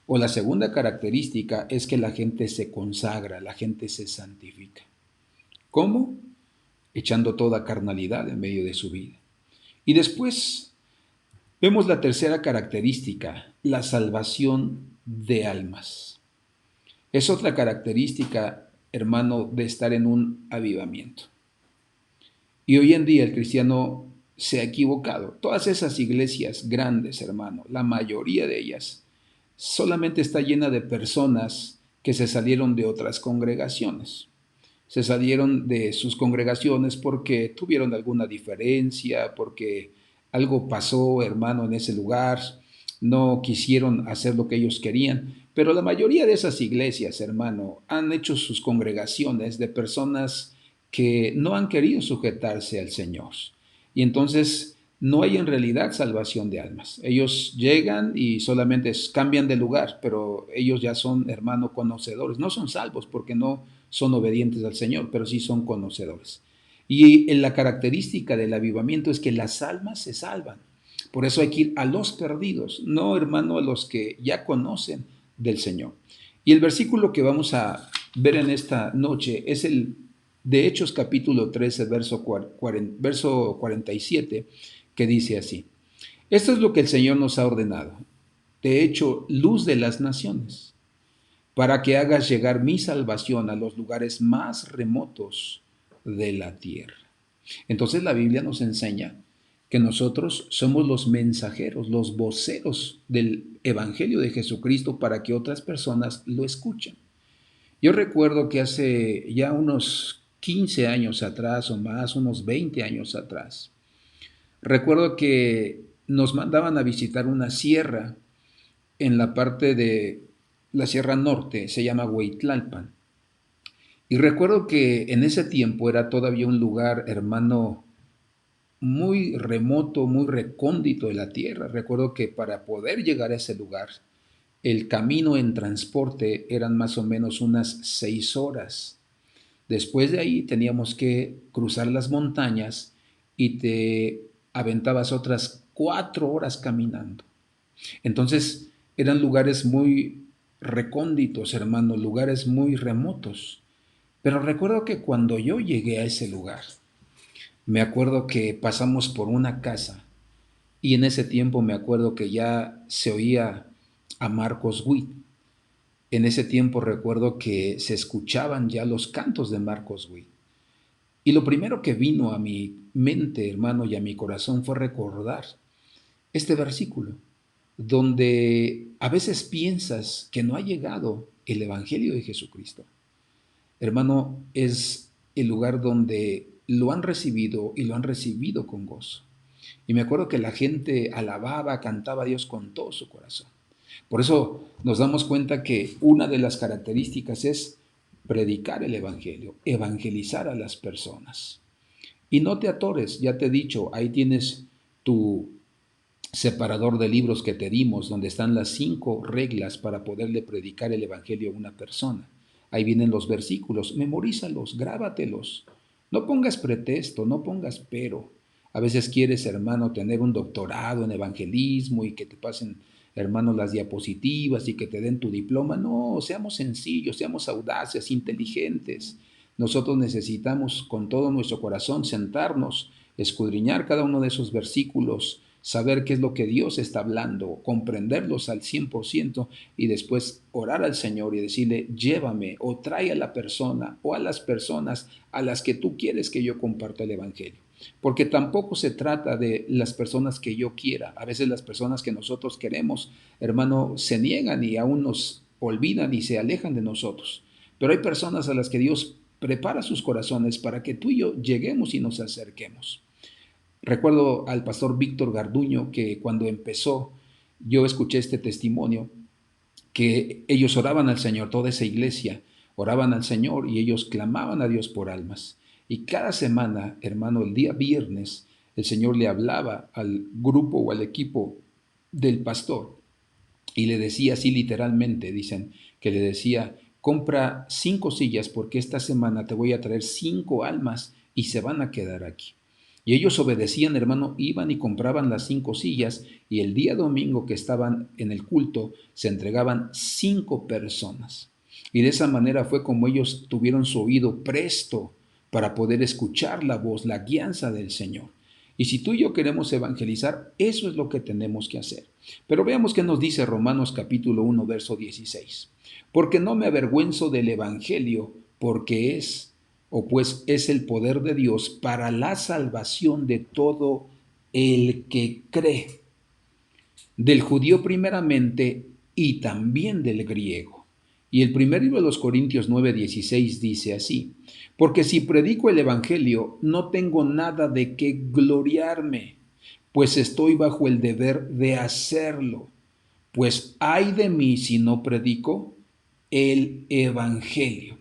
o la segunda característica es que la gente se consagra, la gente se santifica. ¿Cómo? Echando toda carnalidad en medio de su vida. Y después vemos la tercera característica, la salvación de almas. Es otra característica, hermano, de estar en un avivamiento. Y hoy en día el cristiano se ha equivocado. Todas esas iglesias grandes, hermano, la mayoría de ellas, solamente está llena de personas que se salieron de otras congregaciones. Se salieron de sus congregaciones porque tuvieron alguna diferencia, porque algo pasó, hermano, en ese lugar, no quisieron hacer lo que ellos querían. Pero la mayoría de esas iglesias, hermano, han hecho sus congregaciones de personas que no han querido sujetarse al Señor. Y entonces no hay en realidad salvación de almas. Ellos llegan y solamente cambian de lugar, pero ellos ya son, hermano, conocedores. No son salvos porque no son obedientes al Señor, pero sí son conocedores. Y en la característica del avivamiento es que las almas se salvan. Por eso hay que ir a los perdidos, no, hermano, a los que ya conocen del Señor. Y el versículo que vamos a ver en esta noche es el de Hechos capítulo 13, verso 47, que dice así: esto es lo que el Señor nos ha ordenado. Te he hecho luz de las naciones, para que hagas llegar mi salvación a los lugares más remotos de la tierra. Entonces la Biblia nos enseña que nosotros somos los mensajeros, los voceros del Evangelio de Jesucristo para que otras personas lo escuchen. Yo recuerdo que hace ya unos 15 años atrás o más, unos 20 años atrás, recuerdo que nos mandaban a visitar una sierra en la parte de la Sierra Norte, se llama Hueytlalpan. Y recuerdo que en ese tiempo era todavía un lugar, hermano, muy remoto, muy recóndito de la tierra. Recuerdo que para poder llegar a ese lugar, el camino en transporte eran más o menos unas 6 horas. Después de ahí teníamos que cruzar las montañas y te aventabas otras 4 horas caminando. Entonces eran lugares muy recónditos, hermano, lugares muy remotos. Pero recuerdo que cuando yo llegué a ese lugar, me acuerdo que pasamos por una casa y en ese tiempo me acuerdo que ya se oía a Marcos Witt. En ese tiempo recuerdo que se escuchaban ya los cantos de Marcos Witt. Y lo primero que vino a mi mente, hermano, y a mi corazón fue recordar este versículo, donde a veces piensas que no ha llegado el Evangelio de Jesucristo. Hermano, es el lugar donde lo han recibido y lo han recibido con gozo. Y me acuerdo que la gente alababa, cantaba a Dios con todo su corazón. Por eso nos damos cuenta que una de las características es predicar el Evangelio, evangelizar a las personas. Y no te atores, ya te he dicho, ahí tienes tu separador de libros que te dimos, donde están las 5 reglas para poderle predicar el Evangelio a una persona. Ahí vienen los versículos, memorízalos, grábatelos. No pongas pretexto, no pongas pero. A veces quieres, hermano, tener un doctorado en evangelismo y que te pasen, hermano, las diapositivas y que te den tu diploma. No, seamos sencillos, seamos audaces, inteligentes. Nosotros necesitamos con todo nuestro corazón sentarnos, escudriñar cada uno de esos versículos, saber qué es lo que Dios está hablando, comprenderlos al 100% y después orar al Señor y decirle, llévame o trae a la persona o a las personas a las que tú quieres que yo comparta el Evangelio. Porque tampoco se trata de las personas que yo quiera. A veces las personas que nosotros queremos, hermano, se niegan y aún nos olvidan y se alejan de nosotros. Pero hay personas a las que Dios prepara sus corazones para que tú y yo lleguemos y nos acerquemos. Recuerdo al pastor Víctor Garduño que cuando empezó, yo escuché este testimonio, que ellos oraban al Señor, toda esa iglesia oraban al Señor y ellos clamaban a Dios por almas. Y cada semana, hermano, el día viernes, el Señor le hablaba al grupo o al equipo del pastor y le decía así literalmente, dicen, que le decía, compra 5 sillas porque esta semana te voy a traer 5 almas y se van a quedar aquí. Y ellos obedecían, hermano, iban y compraban las 5 sillas y el día domingo que estaban en el culto se entregaban 5 personas. Y de esa manera fue como ellos tuvieron su oído presto para poder escuchar la voz, la guianza del Señor. Y si tú y yo queremos evangelizar, eso es lo que tenemos que hacer. Pero veamos qué nos dice Romanos capítulo 1, verso 16. Porque no me avergüenzo del Evangelio, porque pues es el poder de Dios para la salvación de todo el que cree, del judío primeramente y también del griego. Y el primer libro de los Corintios 9:16 dice así, porque si predico el Evangelio no tengo nada de qué gloriarme, pues estoy bajo el deber de hacerlo. Pues ay de mí si no predico el Evangelio.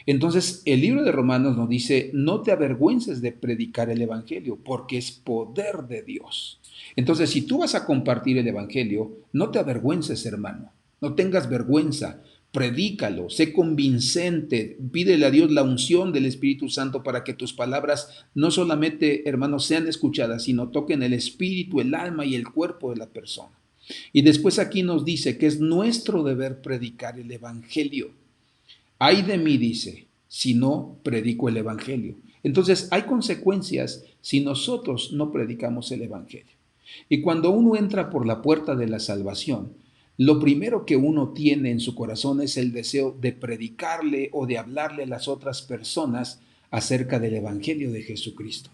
Entonces, el libro de Romanos nos dice, no te avergüences de predicar el Evangelio, porque es poder de Dios. Entonces, si tú vas a compartir el Evangelio, no te avergüences, hermano, no tengas vergüenza, predícalo, sé convincente, pídele a Dios la unción del Espíritu Santo para que tus palabras no solamente, hermano, sean escuchadas, sino toquen el espíritu, el alma y el cuerpo de la persona. Y después aquí nos dice que es nuestro deber predicar el Evangelio. Ay de mí, dice, si no predico el Evangelio. Entonces hay consecuencias si nosotros no predicamos el Evangelio. Y cuando uno entra por la puerta de la salvación, lo primero que uno tiene en su corazón es el deseo de predicarle o de hablarle a las otras personas acerca del Evangelio de Jesucristo.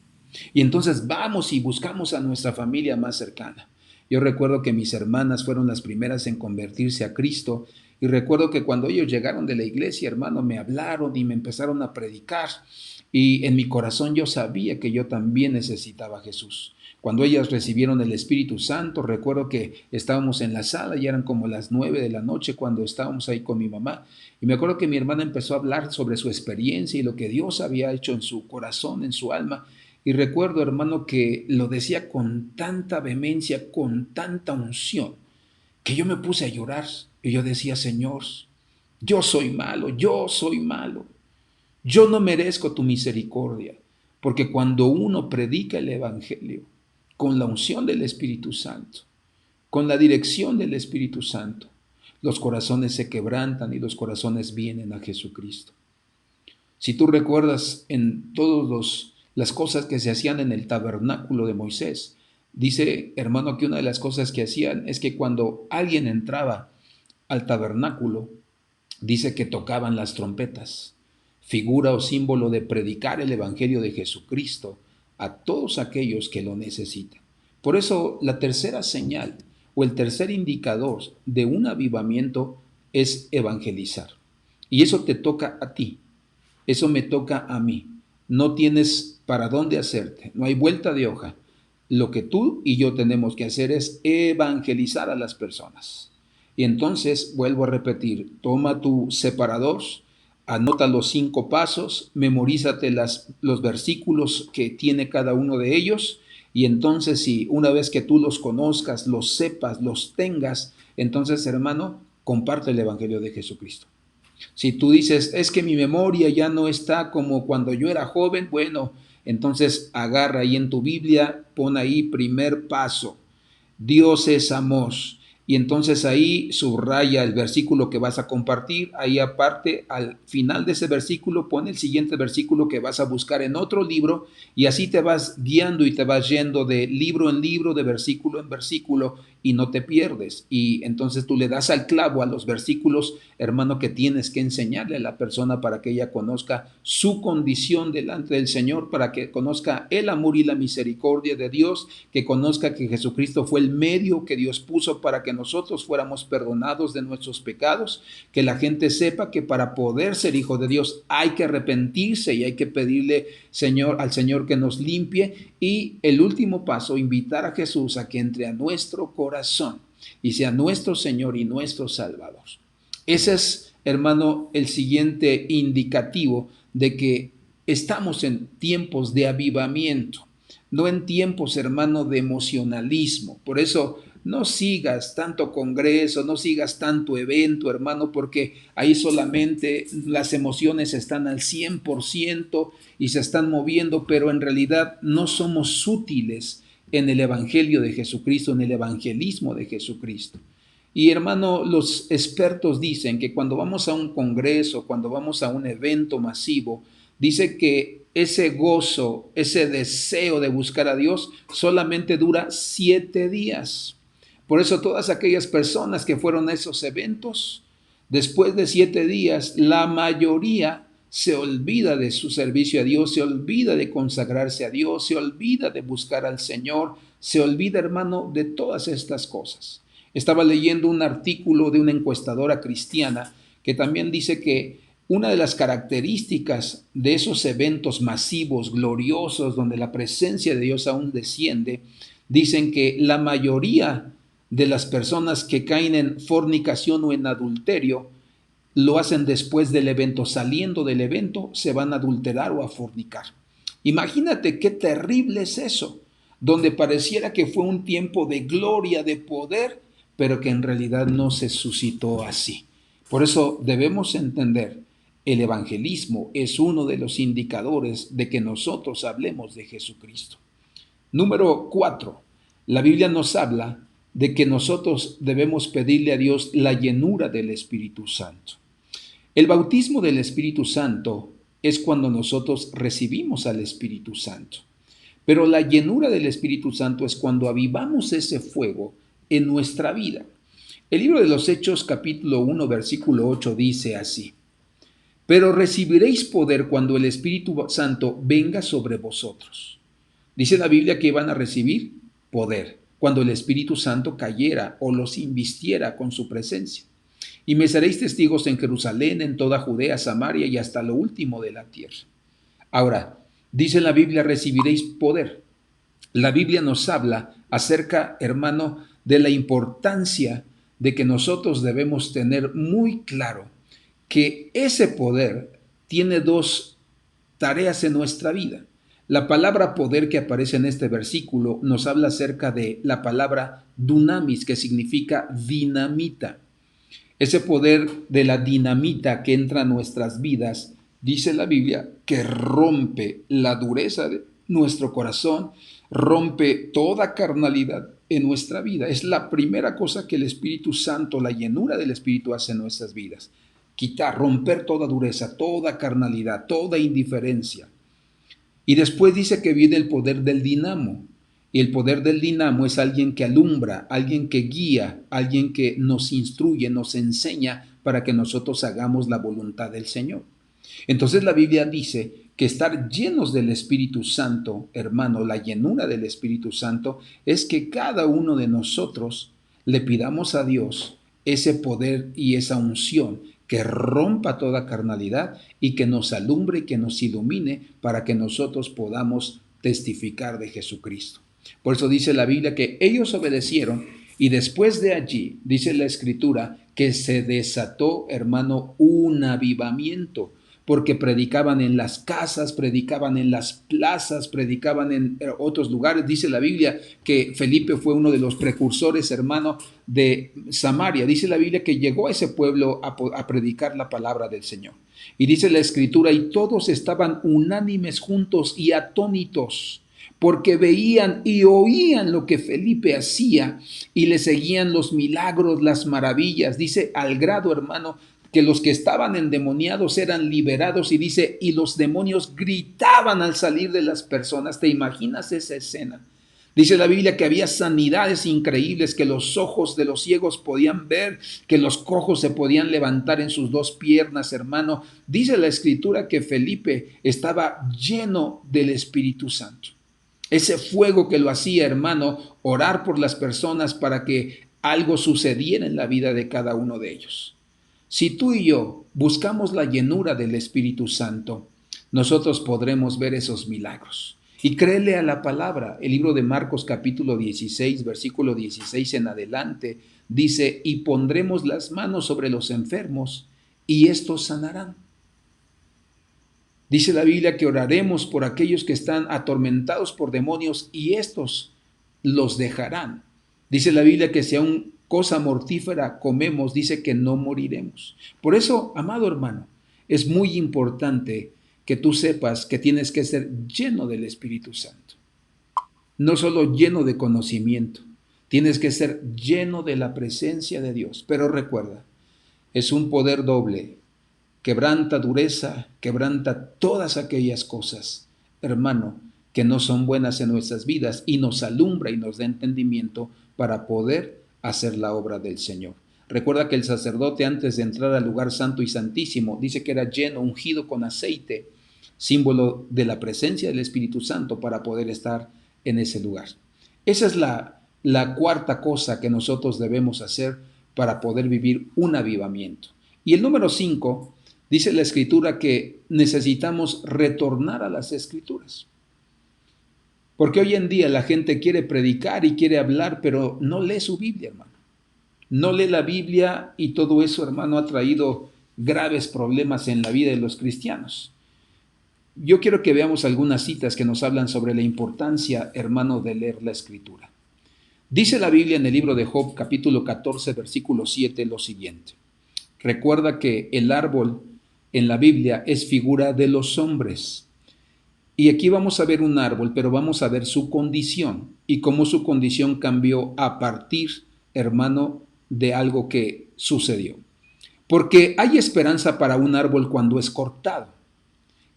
Y entonces vamos y buscamos a nuestra familia más cercana. Yo recuerdo que mis hermanas fueron las primeras en convertirse a Cristo y recuerdo que cuando ellos llegaron de la iglesia, hermano, me hablaron y me empezaron a predicar y en mi corazón yo sabía que yo también necesitaba a Jesús. Cuando ellas recibieron el Espíritu Santo, recuerdo que estábamos en la sala y eran como las 9 de la noche cuando estábamos ahí con mi mamá. Y me acuerdo que mi hermana empezó a hablar sobre su experiencia y lo que Dios había hecho en su corazón, en su alma. Y recuerdo, hermano, que lo decía con tanta vehemencia, con tanta unción, que yo me puse a llorar. Y yo decía, Señor, yo soy malo, yo soy malo. Yo no merezco tu misericordia. Porque cuando uno predica el Evangelio con la unción del Espíritu Santo, con la dirección del Espíritu Santo, los corazones se quebrantan y los corazones vienen a Jesucristo. Si tú recuerdas en todas las cosas que se hacían en el tabernáculo de Moisés, dice, hermano, que una de las cosas que hacían es que cuando alguien entraba al tabernáculo, dice que tocaban las trompetas, figura o símbolo de predicar el Evangelio de Jesucristo a todos aquellos que lo necesitan. Por eso la tercera señal o el tercer indicador de un avivamiento es evangelizar. Y eso te toca a ti, eso me toca a mí. No tienes para dónde hacerte, no hay vuelta de hoja. Lo que tú y yo tenemos que hacer es evangelizar a las personas. Y entonces, vuelvo a repetir, toma tu separador, anota los 5 pasos, memorízate los versículos que tiene cada uno de ellos Y entonces si una vez que tú los conozcas, los sepas, los tengas, entonces hermano, comparte el Evangelio de Jesucristo. Si tú dices, es que mi memoria ya no está como cuando yo era joven, bueno, entonces agarra ahí en tu Biblia, pon ahí primer paso. Dios es amor. Y entonces ahí subraya el versículo que vas a compartir. Ahí aparte, al final de ese versículo, pone el siguiente versículo que vas a buscar en otro libro y así te vas guiando y te vas yendo de libro en libro, de versículo en versículo y no te pierdes. Y entonces tú le das al clavo a los versículos, hermano, que tienes que enseñarle a la persona para que ella conozca su condición delante del Señor, para que conozca el amor y la misericordia de Dios, que conozca que Jesucristo fue el medio que Dios puso para que nosotros fuéramos perdonados de nuestros pecados, que la gente sepa que para poder ser hijo de Dios hay que arrepentirse y hay que pedirle al Señor que nos limpie. Y el último paso, invitar a Jesús a que entre a nuestro corazón y sea nuestro Señor y nuestro Salvador. Ese es, hermano, el siguiente indicativo de que estamos en tiempos de avivamiento, no en tiempos, hermano, de emocionalismo. Por eso no sigas tanto congreso, no sigas tanto evento, hermano, porque ahí solamente las emociones están al 100% y se están moviendo, pero en realidad no somos útiles en el Evangelio de Jesucristo, en el evangelismo de Jesucristo. Y hermano, los expertos dicen que cuando vamos a un congreso, cuando vamos a un evento masivo, dice que ese gozo, ese deseo de buscar a Dios solamente dura 7 días. Por eso todas aquellas personas que fueron a esos eventos, después de 7 días, la mayoría se olvida de su servicio a Dios, se olvida de consagrarse a Dios, se olvida de buscar al Señor, se olvida, hermano, de todas estas cosas. Estaba leyendo un artículo de una encuestadora cristiana que también dice que una de las características de esos eventos masivos, gloriosos, donde la presencia de Dios aún desciende, dicen que la mayoría de las personas que caen en fornicación o en adulterio lo hacen después del evento, saliendo del evento se van a adulterar o a fornicar. Imagínate qué terrible es eso, donde pareciera que fue un tiempo de gloria, de poder, pero que en realidad no se suscitó así. Por eso debemos entender, el evangelismo es uno de los indicadores de que nosotros hablemos de Jesucristo. Número 4. La Biblia nos habla de que nosotros debemos pedirle a Dios la llenura del Espíritu Santo. El bautismo del Espíritu Santo es cuando nosotros recibimos al Espíritu Santo. Pero la llenura del Espíritu Santo es cuando avivamos ese fuego en nuestra vida. El libro de los Hechos capítulo 1 versículo 8 dice así: pero recibiréis poder cuando el Espíritu Santo venga sobre vosotros. Dice la Biblia que van a recibir poder cuando el Espíritu Santo cayera o los invistiera con su presencia. Y me seréis testigos en Jerusalén, en toda Judea, Samaria y hasta lo último de la tierra. Ahora, dice la Biblia, recibiréis poder. La Biblia nos habla acerca, hermano, de la importancia de que nosotros debemos tener muy claro que ese poder tiene 2 tareas en nuestra vida. La palabra poder que aparece en este versículo nos habla acerca de la palabra dunamis, que significa dinamita. Ese poder de la dinamita que entra a nuestras vidas, dice la Biblia, que rompe la dureza de nuestro corazón, rompe toda carnalidad en nuestra vida. Es la primera cosa que el Espíritu Santo, la llenura del Espíritu hace en nuestras vidas. Quitar, romper toda dureza, toda carnalidad, toda indiferencia. Y después dice que viene el poder del dinamo. Y el poder del dinamo es alguien que alumbra, alguien que guía, alguien que nos instruye, nos enseña para que nosotros hagamos la voluntad del Señor. Entonces la Biblia dice que estar llenos del Espíritu Santo, hermano, la llenura del Espíritu Santo, es que cada uno de nosotros le pidamos a Dios ese poder y esa unción que rompa toda carnalidad y que nos alumbre y que nos ilumine para que nosotros podamos testificar de Jesucristo. Por eso dice la Biblia que ellos obedecieron y después de allí, dice la Escritura, que se desató, hermano, un avivamiento. porque predicaban en las casas, predicaban en las plazas, predicaban en otros lugares. Dice la Biblia que Felipe fue uno de los precursores, hermano, de Samaria. Dice la Biblia que llegó a ese pueblo a predicar la palabra del Señor. Y dice la Escritura, y todos estaban unánimes juntos y atónitos, porque veían y oían lo que Felipe hacía y le seguían los milagros, las maravillas. Dice, al grado, hermano, que los que estaban endemoniados eran liberados, y dice, y los demonios gritaban al salir de las personas. ¿Te imaginas esa escena? Dice la Biblia que había sanidades increíbles, que los ojos de los ciegos podían ver, que los cojos se podían levantar en sus dos piernas, hermano. Dice la Escritura que Felipe estaba lleno del Espíritu Santo. Ese fuego que lo hacía, hermano, orar por las personas para que algo sucediera en la vida de cada uno de ellos. Si tú y yo buscamos la llenura del Espíritu Santo, nosotros podremos ver esos milagros. Y créele a la palabra. El libro de Marcos capítulo 16, versículo 16 en adelante, dice, y pondremos las manos sobre los enfermos y estos sanarán. Dice la Biblia que oraremos por aquellos que están atormentados por demonios y estos los dejarán. Dice la Biblia que si aún cosa mortífera comemos, dice que no moriremos. Por eso, amado hermano, es muy importante que tú sepas que tienes que ser lleno del Espíritu Santo. No solo lleno de conocimiento, tienes que ser lleno de la presencia de Dios. Pero recuerda, es un poder doble. Quebranta dureza, quebranta todas aquellas cosas, hermano, que no son buenas en nuestras vidas, y nos alumbra y nos da entendimiento para poder hacer la obra del Señor. Recuerda que el sacerdote, antes de entrar al lugar santo y santísimo, dice que era lleno, ungido con aceite, símbolo de la presencia del Espíritu Santo para poder estar en ese lugar. Esa es la cuarta cosa que nosotros debemos hacer para poder vivir un avivamiento. Y el número 5, dice la Escritura que necesitamos retornar a las Escrituras. Porque hoy en día la gente quiere predicar y quiere hablar, pero no lee su Biblia, hermano. No lee la Biblia, y todo eso, hermano, ha traído graves problemas en la vida de los cristianos. Yo quiero que veamos algunas citas que nos hablan sobre la importancia, hermano, de leer la Escritura. Dice la Biblia en el libro de Job, capítulo 14, versículo 7, lo siguiente. Recuerda que el árbol en la Biblia es figura de los hombres. Y aquí vamos a ver un árbol, pero vamos a ver su condición y cómo su condición cambió a partir, hermano, de algo que sucedió. Porque hay esperanza para un árbol cuando es cortado,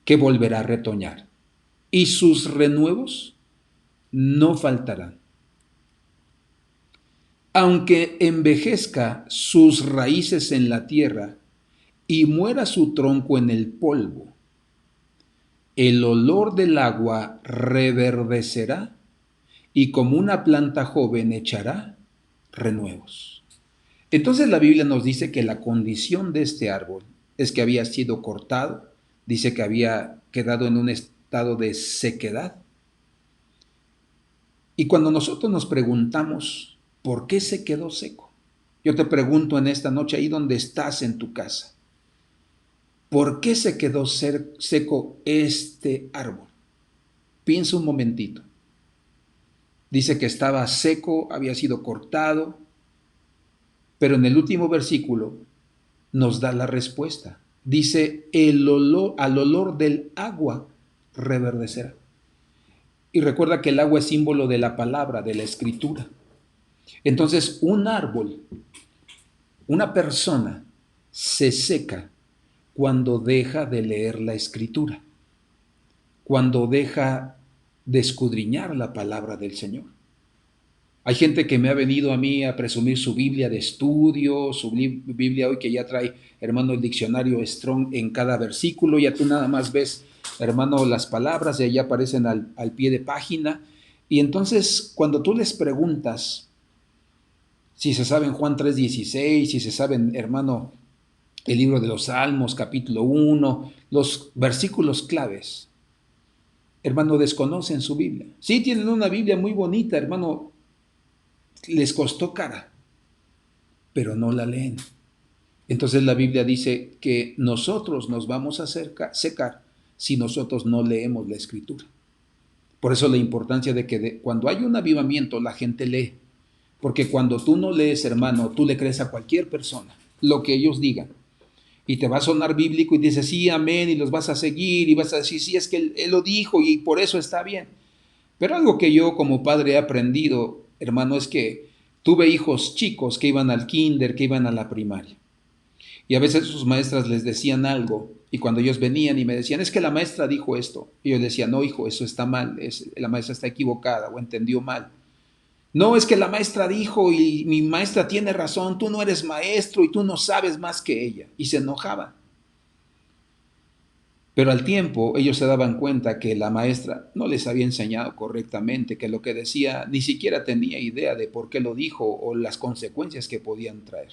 que volverá a retoñar, y sus renuevos no faltarán. Aunque envejezca sus raíces en la tierra y muera su tronco en el polvo, el olor del agua reverdecerá y como una planta joven echará renuevos. Entonces la Biblia nos dice que la condición de este árbol es que había sido cortado, dice que había quedado en un estado de sequedad. Y cuando nosotros nos preguntamos, ¿por qué se quedó seco? Yo te pregunto en esta noche, ahí donde estás en tu casa, ¿por qué se quedó seco este árbol? Piensa un momentito. Dice que estaba seco, había sido cortado, pero en el último versículo nos da la respuesta. Dice, al olor del agua reverdecerá. Y recuerda que el agua es símbolo de la palabra, de la Escritura. Entonces, un árbol, una persona, se seca cuando deja de leer la Escritura, cuando deja de escudriñar la palabra del Señor. Hay gente que me ha venido a mí a presumir su Biblia de estudio, su Biblia hoy que ya trae, hermano, el diccionario Strong en cada versículo. Ya tú nada más ves, hermano, las palabras y ahí aparecen al pie de página. Y entonces, cuando tú les preguntas si se saben Juan 3:16, si se saben, hermano, el libro de los Salmos, capítulo 1, los versículos claves, hermano, desconocen su Biblia. Sí tienen una Biblia muy bonita, hermano, les costó cara, pero no la leen. Entonces la Biblia dice que nosotros nos vamos a secar si nosotros no leemos la Escritura. Por eso la importancia de que cuando hay un avivamiento la gente lee. Porque cuando tú no lees, hermano, tú le crees a cualquier persona lo que ellos digan. Y te va a sonar bíblico y dices, sí, amén, y los vas a seguir y vas a decir, sí, es que él lo dijo y por eso está bien. Pero algo que yo como padre he aprendido, hermano, es que tuve hijos chicos que iban al kinder, que iban a la primaria. Y a veces sus maestras les decían algo y cuando ellos venían y me decían, es que la maestra dijo esto. Y yo les decía, no, hijo, eso está mal, la maestra está equivocada o entendió mal. No, es que la maestra dijo y mi maestra tiene razón, tú no eres maestro y tú no sabes más que ella. Y se enojaban. Pero al tiempo ellos se daban cuenta que la maestra no les había enseñado correctamente, que lo que decía ni siquiera tenía idea de por qué lo dijo o las consecuencias que podían traer.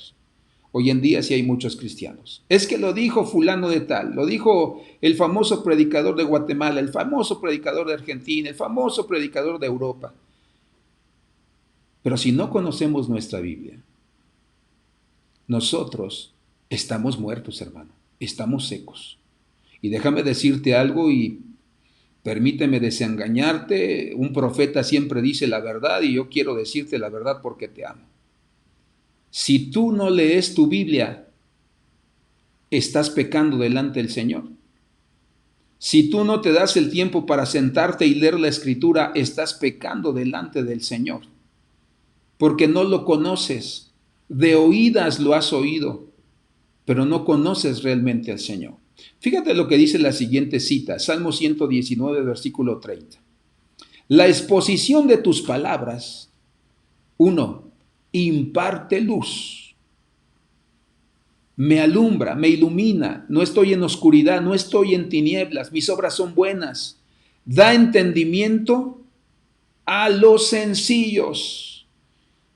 Hoy en día sí hay muchos cristianos. Es que lo dijo fulano de tal, lo dijo el famoso predicador de Guatemala, el famoso predicador de Argentina, el famoso predicador de Europa. Pero si no conocemos nuestra Biblia, nosotros estamos muertos, hermano, estamos secos. Y déjame decirte algo y permíteme desengañarte, un profeta siempre dice la verdad y yo quiero decirte la verdad porque te amo. Si tú no lees tu Biblia, estás pecando delante del Señor. Si tú no te das el tiempo para sentarte y leer la Escritura, estás pecando delante del Señor. Porque no lo conoces. De oídas lo has oído, pero no conoces realmente al Señor. Fíjate lo que dice la siguiente cita, Salmo 119, versículo 30. La exposición de tus palabras, 1, imparte luz, me alumbra, me ilumina, no estoy en oscuridad, no estoy en tinieblas, mis obras son buenas, da entendimiento a los sencillos.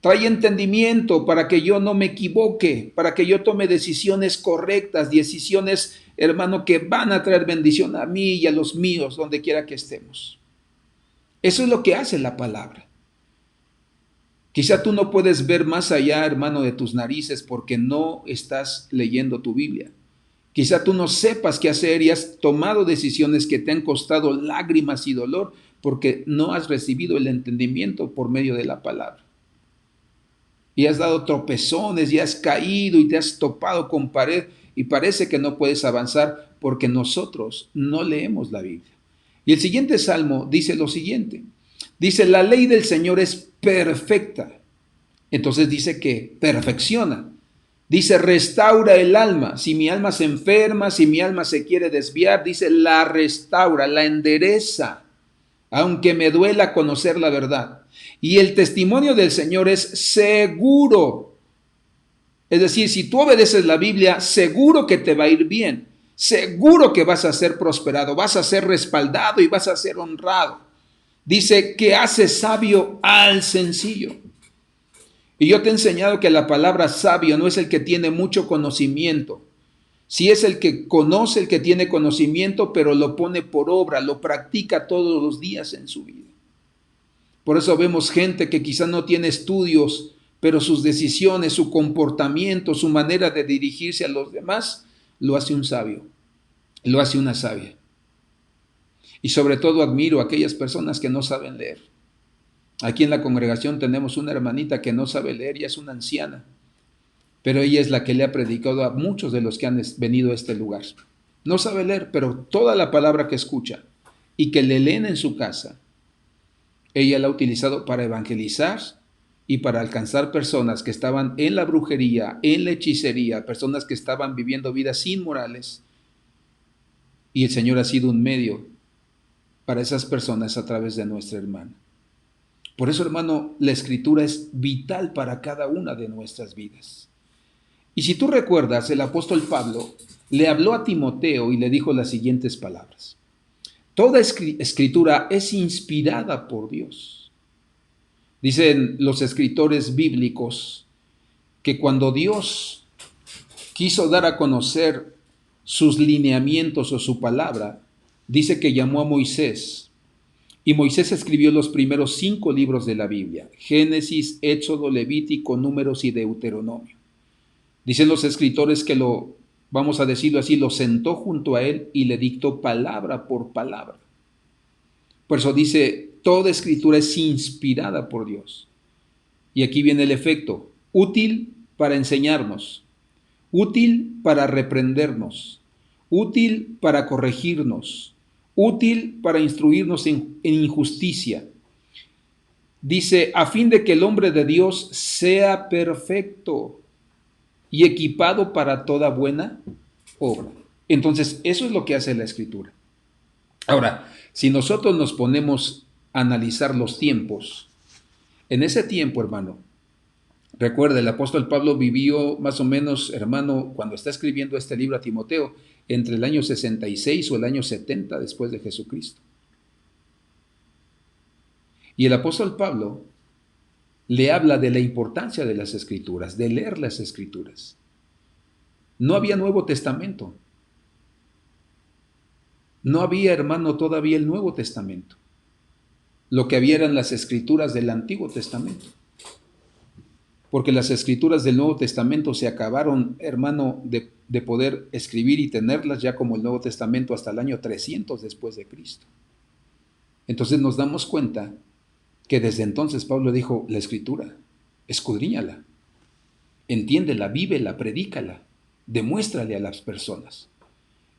Trae entendimiento para que yo no me equivoque, para que yo tome decisiones correctas, decisiones, hermano, que van a traer bendición a mí y a los míos, donde quiera que estemos. Eso es lo que hace la palabra. Quizá tú no puedes ver más allá, hermano, de tus narices porque no estás leyendo tu Biblia. Quizá tú no sepas qué hacer y has tomado decisiones que te han costado lágrimas y dolor porque no has recibido el entendimiento por medio de la palabra. Y has dado tropezones y has caído y te has topado con pared y parece que no puedes avanzar porque nosotros no leemos la Biblia. Y el siguiente salmo dice lo siguiente. Dice, la ley del Señor es perfecta. Entonces dice que perfecciona. Dice, restaura el alma. Si mi alma se enferma, si mi alma se quiere desviar, dice, la restaura, la endereza, aunque me duela conocer la verdad. Y el testimonio del Señor es seguro. Es decir, si tú obedeces la Biblia, seguro que te va a ir bien. Seguro que vas a ser prosperado, vas a ser respaldado y vas a ser honrado. Dice que hace sabio al sencillo. Y yo te he enseñado que la palabra sabio no es el que tiene mucho conocimiento. Sí es el que conoce, el que tiene conocimiento, pero lo pone por obra, lo practica todos los días en su vida. Por eso vemos gente que quizá no tiene estudios, pero sus decisiones, su comportamiento, su manera de dirigirse a los demás, lo hace un sabio, lo hace una sabia. Y sobre todo admiro a aquellas personas que no saben leer. Aquí en la congregación tenemos una hermanita que no sabe leer y es una anciana, pero ella es la que le ha predicado a muchos de los que han venido a este lugar. No sabe leer, pero toda la palabra que escucha y que le leen en su casa, ella la ha utilizado para evangelizar y para alcanzar personas que estaban en la brujería, en la hechicería, personas que estaban viviendo vidas inmorales. Y el Señor ha sido un medio para esas personas a través de nuestra hermana. Por eso, hermano, la Escritura es vital para cada una de nuestras vidas. Y si tú recuerdas, el apóstol Pablo le habló a Timoteo y le dijo las siguientes palabras. Toda escritura es inspirada por Dios. Dicen los escritores bíblicos que cuando Dios quiso dar a conocer sus lineamientos o su palabra, dice que llamó a Moisés. Y Moisés escribió los primeros 5 libros de la Biblia: Génesis, Éxodo, Levítico, Números y Deuteronomio. Dicen los escritores que vamos a decirlo así, lo sentó junto a él y le dictó palabra por palabra. Por eso dice, toda escritura es inspirada por Dios. Y aquí viene el efecto, útil para enseñarnos, útil para reprendernos, útil para corregirnos, útil para instruirnos en injusticia. Dice, a fin de que el hombre de Dios sea perfecto y equipado para toda buena obra. Entonces, eso es lo que hace la Escritura. Ahora, si nosotros nos ponemos a analizar los tiempos, en ese tiempo, hermano, recuerda, el apóstol Pablo vivió más o menos, hermano, cuando está escribiendo este libro a Timoteo, entre el año 66 o el año 70 después de Jesucristo. Y el apóstol Pablo le habla de la importancia de las Escrituras, de leer las Escrituras. No había Nuevo Testamento. No había, hermano, todavía el Nuevo Testamento. Lo que había eran las Escrituras del Antiguo Testamento. Porque las Escrituras del Nuevo Testamento se acabaron, hermano, de poder escribir y tenerlas ya como el Nuevo Testamento hasta el año 300 después de Cristo. Entonces nos damos cuenta que desde entonces Pablo dijo, la Escritura, escudriñala, entiéndela, vívela, predícala, demuéstrale a las personas.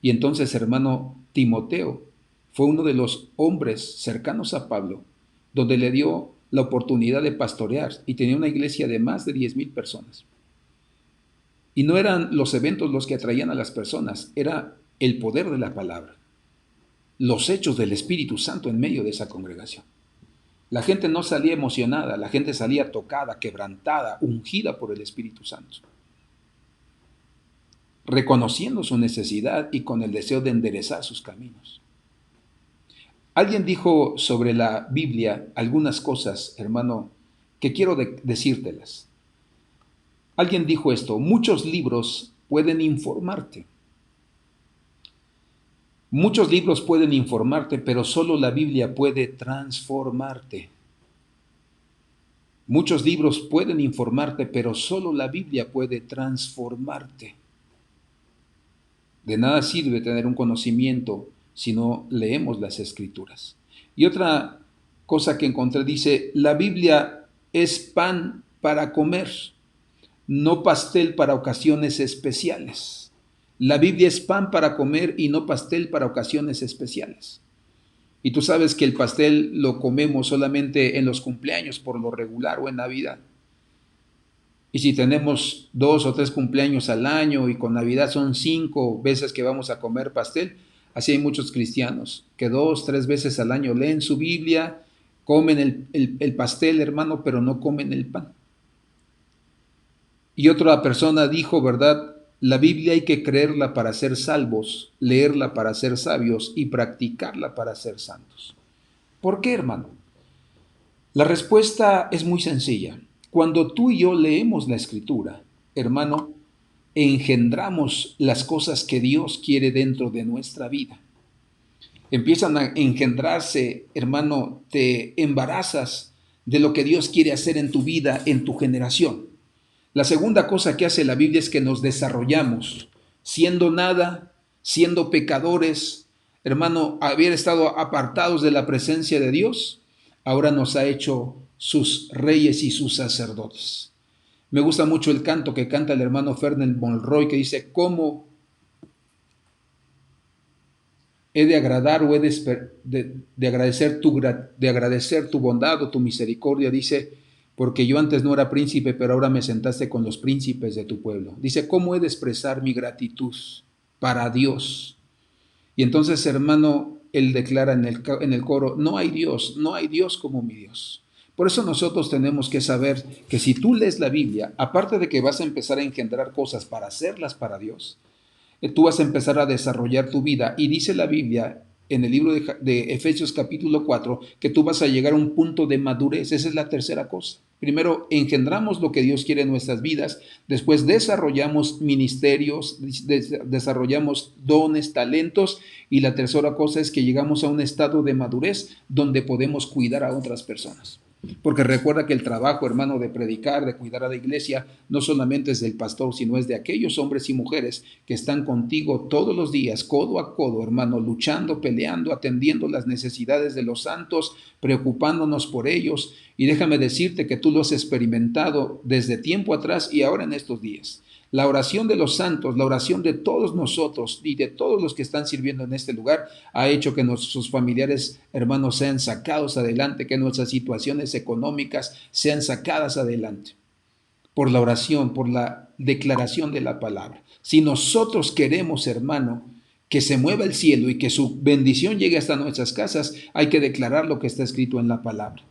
Y entonces, hermano, Timoteo fue uno de los hombres cercanos a Pablo, donde le dio la oportunidad de pastorear y tenía una iglesia de más de 10,000 personas. Y no eran los eventos los que atraían a las personas, era el poder de la palabra, los hechos del Espíritu Santo en medio de esa congregación. La gente no salía emocionada, la gente salía tocada, quebrantada, ungida por el Espíritu Santo, reconociendo su necesidad y con el deseo de enderezar sus caminos. Alguien dijo sobre la Biblia algunas cosas, hermano, que quiero decírtelas. Alguien dijo esto, muchos libros pueden informarte. Muchos libros pueden informarte, pero solo la Biblia puede transformarte. Muchos libros pueden informarte, pero solo la Biblia puede transformarte. De nada sirve tener un conocimiento si no leemos las Escrituras. Y otra cosa que encontré dice, la Biblia es pan para comer, no pastel para ocasiones especiales. La Biblia es pan para comer y no pastel para ocasiones especiales. Y tú sabes que el pastel lo comemos solamente en los cumpleaños por lo regular o en Navidad. Y si tenemos 2 o 3 cumpleaños al año y con Navidad son 5 veces que vamos a comer pastel, así hay muchos cristianos que 2, 3 veces al año leen su Biblia, comen el pastel, hermano, pero no comen el pan. Y otra persona dijo, ¿verdad? La Biblia hay que creerla para ser salvos, leerla para ser sabios y practicarla para ser santos. ¿Por qué, hermano? La respuesta es muy sencilla. Cuando tú y yo leemos la Escritura, hermano, engendramos las cosas que Dios quiere dentro de nuestra vida. Empiezan a engendrarse, hermano, te embarazas de lo que Dios quiere hacer en tu vida, en tu generación. La segunda cosa que hace la Biblia es que nos desarrollamos, siendo nada, siendo pecadores, hermano, haber estado apartados de la presencia de Dios, ahora nos ha hecho sus reyes y sus sacerdotes. Me gusta mucho el canto que canta el hermano Fernand Monroy que dice, ¿cómo he de agradar o he de agradecer tu bondad o tu misericordia? Dice, porque yo antes no era príncipe, pero ahora me sentaste con los príncipes de tu pueblo. Dice, ¿cómo he de expresar mi gratitud para Dios? Y entonces, hermano, él declara en el coro, no hay Dios como mi Dios. Por eso nosotros tenemos que saber que si tú lees la Biblia, aparte de que vas a empezar a engendrar cosas para hacerlas para Dios, tú vas a empezar a desarrollar tu vida. Y dice la Biblia en el libro de Efesios capítulo 4 que tú vas a llegar a un punto de madurez. Esa es la tercera cosa. Primero, engendramos lo que Dios quiere en nuestras vidas. Después, desarrollamos ministerios, desarrollamos dones, talentos. Y la tercera cosa es que llegamos a un estado de madurez donde podemos cuidar a otras personas. Porque recuerda que el trabajo, hermano, de predicar, de cuidar a la iglesia, no solamente es del pastor, sino es de aquellos hombres y mujeres que están contigo todos los días, codo a codo, hermano, luchando, peleando, atendiendo las necesidades de los santos, preocupándonos por ellos. Y déjame decirte que tú lo has experimentado desde tiempo atrás y ahora en estos días. La oración de los santos, la oración de todos nosotros y de todos los que están sirviendo en este lugar ha hecho que nuestros familiares, hermanos, sean sacados adelante, que nuestras situaciones económicas sean sacadas adelante por la oración, por la declaración de la palabra. Si nosotros queremos, hermano, que se mueva el cielo y que su bendición llegue hasta nuestras casas, hay que declarar lo que está escrito en la palabra.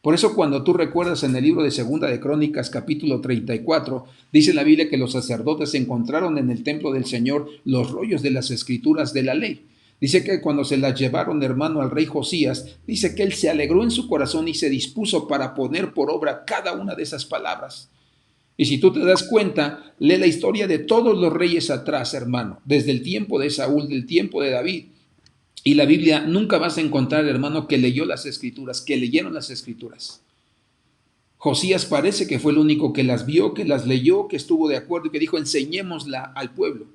Por eso cuando tú recuerdas en el libro de Segunda de Crónicas, capítulo 34, dice la Biblia que los sacerdotes encontraron en el templo del Señor los rollos de las escrituras de la ley. Dice que cuando se las llevaron, hermano, al rey Josías, dice que él se alegró en su corazón y se dispuso para poner por obra cada una de esas palabras. Y si tú te das cuenta, lee la historia de todos los reyes atrás, hermano, desde el tiempo de Saúl, del tiempo de David. Y la Biblia nunca vas a encontrar, hermano, que leyó las escrituras, que leyeron las escrituras. Josías parece que fue el único que las vio, que las leyó, que estuvo de acuerdo y que dijo, enseñémosla al pueblo.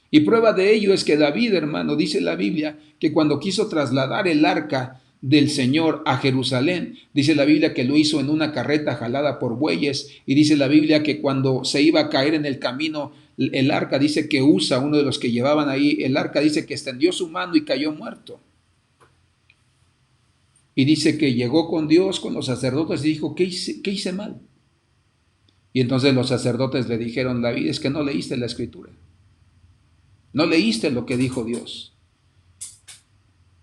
Y prueba de ello es que David, hermano, dice la Biblia, que cuando quiso trasladar el arca del Señor a Jerusalén, dice la Biblia que lo hizo en una carreta jalada por bueyes, y dice la Biblia que cuando se iba a caer en el camino, el arca dice que Usa, uno de los que llevaban ahí el arca, dice que extendió su mano y cayó muerto. Y dice que llegó con Dios, con los sacerdotes, y dijo, ¿qué hice mal? Y entonces los sacerdotes le dijeron, David, es que no leíste la escritura. No leíste lo que dijo Dios.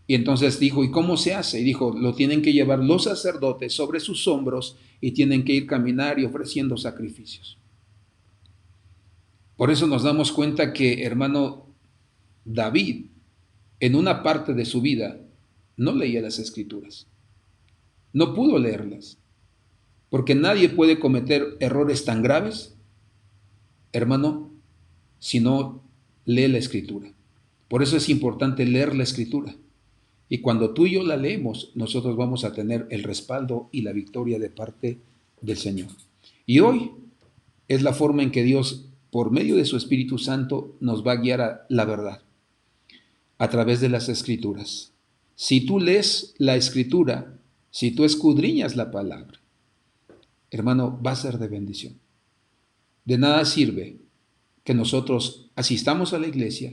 Y entonces dijo, ¿y cómo se hace? Y dijo, lo tienen que llevar los sacerdotes sobre sus hombros y tienen que ir caminar y ofreciendo sacrificios. Por eso nos damos cuenta que, hermano, David, en una parte de su vida, no leía las escrituras. No pudo leerlas. Porque nadie puede cometer errores tan graves, hermano, si no lee la escritura. Por eso es importante leer la escritura. Y cuando tú y yo la leemos, nosotros vamos a tener el respaldo y la victoria de parte del Señor. Y hoy es la forma en que Dios, por medio de su Espíritu Santo, nos va a guiar a la verdad, a través de las escrituras. Si tú lees la escritura, si tú escudriñas la palabra, hermano, va a ser de bendición. De nada sirve que nosotros asistamos a la iglesia,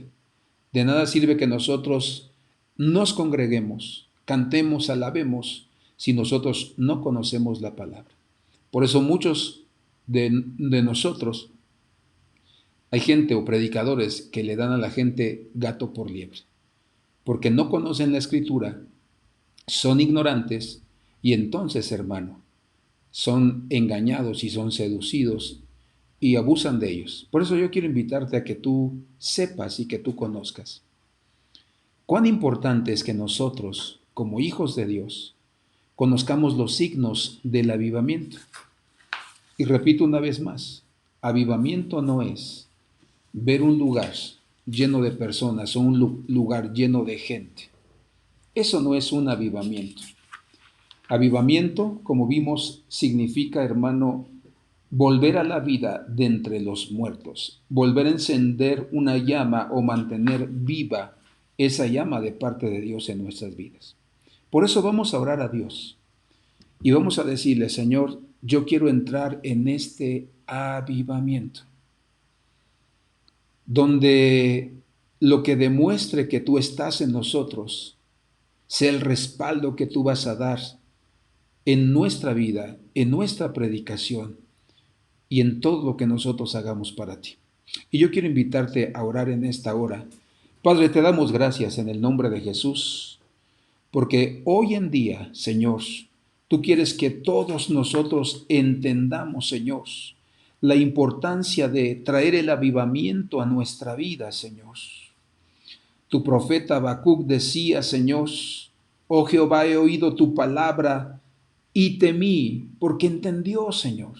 de nada sirve que nosotros nos congreguemos, cantemos, alabemos, si nosotros no conocemos la palabra. Por eso muchos de nosotros, hay gente o predicadores que le dan a la gente gato por liebre, porque no conocen la escritura, son ignorantes y entonces, hermano, son engañados y son seducidos y abusan de ellos. Por eso yo quiero invitarte a que tú sepas y que tú conozcas cuán importante es que nosotros, como hijos de Dios, conozcamos los signos del avivamiento. Y repito una vez más, avivamiento no es ver un lugar lleno de personas o un lugar lleno de gente. Eso no es un avivamiento. Avivamiento, como vimos, significa, hermano, volver a la vida de entre los muertos, volver a encender una llama o mantener viva esa llama de parte de Dios en nuestras vidas. Por eso vamos a orar a Dios y vamos a decirle, Señor, yo quiero entrar en este avivamiento, donde lo que demuestre que tú estás en nosotros sea el respaldo que tú vas a dar en nuestra vida, en nuestra predicación y en todo lo que nosotros hagamos para ti. Y yo quiero invitarte a orar en esta hora. Padre, te damos gracias en el nombre de Jesús, porque hoy en día, Señor, tú quieres que todos nosotros entendamos, Señor, la importancia de traer el avivamiento a nuestra vida, Señor. Tu profeta Habacuc decía, Señor, oh Jehová, he oído tu palabra y temí, porque entendió, Señor.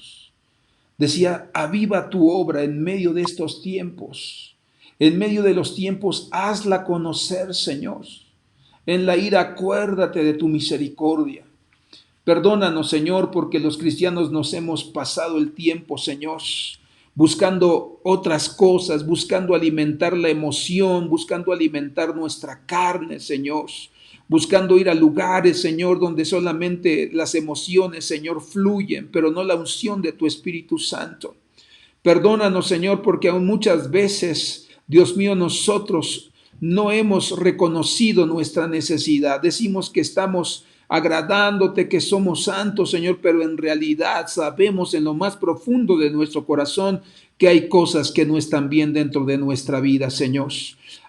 Decía, aviva tu obra en medio de estos tiempos. En medio de los tiempos, hazla conocer, Señor. En la ira, acuérdate de tu misericordia. Perdónanos, Señor, porque los cristianos nos hemos pasado el tiempo, Señor, buscando otras cosas, buscando alimentar la emoción, buscando alimentar nuestra carne, Señor, buscando ir a lugares, Señor, donde solamente las emociones, Señor, fluyen, pero no la unción de tu Espíritu Santo. Perdónanos, Señor, porque aún muchas veces, Dios mío, nosotros no hemos reconocido nuestra necesidad. Decimos que estamos agradándote, que somos santos, Señor, pero en realidad sabemos en lo más profundo de nuestro corazón que hay cosas que no están bien dentro de nuestra vida, Señor.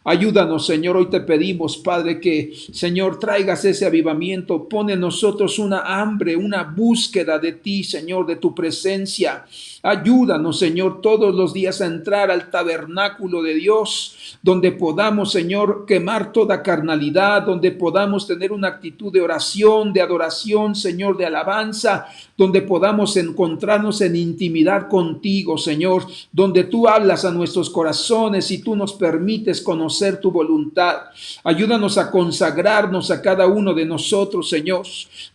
Ayúdanos, Señor, hoy te pedimos, Padre, que, Señor, traigas ese avivamiento, pone en nosotros una hambre, una búsqueda de ti, Señor, de tu presencia. Ayúdanos, Señor, todos los días a entrar al tabernáculo de Dios, donde podamos, Señor, quemar toda carnalidad, donde podamos tener una actitud de oración, de adoración, Señor, de alabanza, donde podamos encontrarnos en intimidad contigo, Señor, donde tú hablas a nuestros corazones y tú nos permites conocer tu voluntad. Ayúdanos a consagrarnos a cada uno de nosotros, Señor.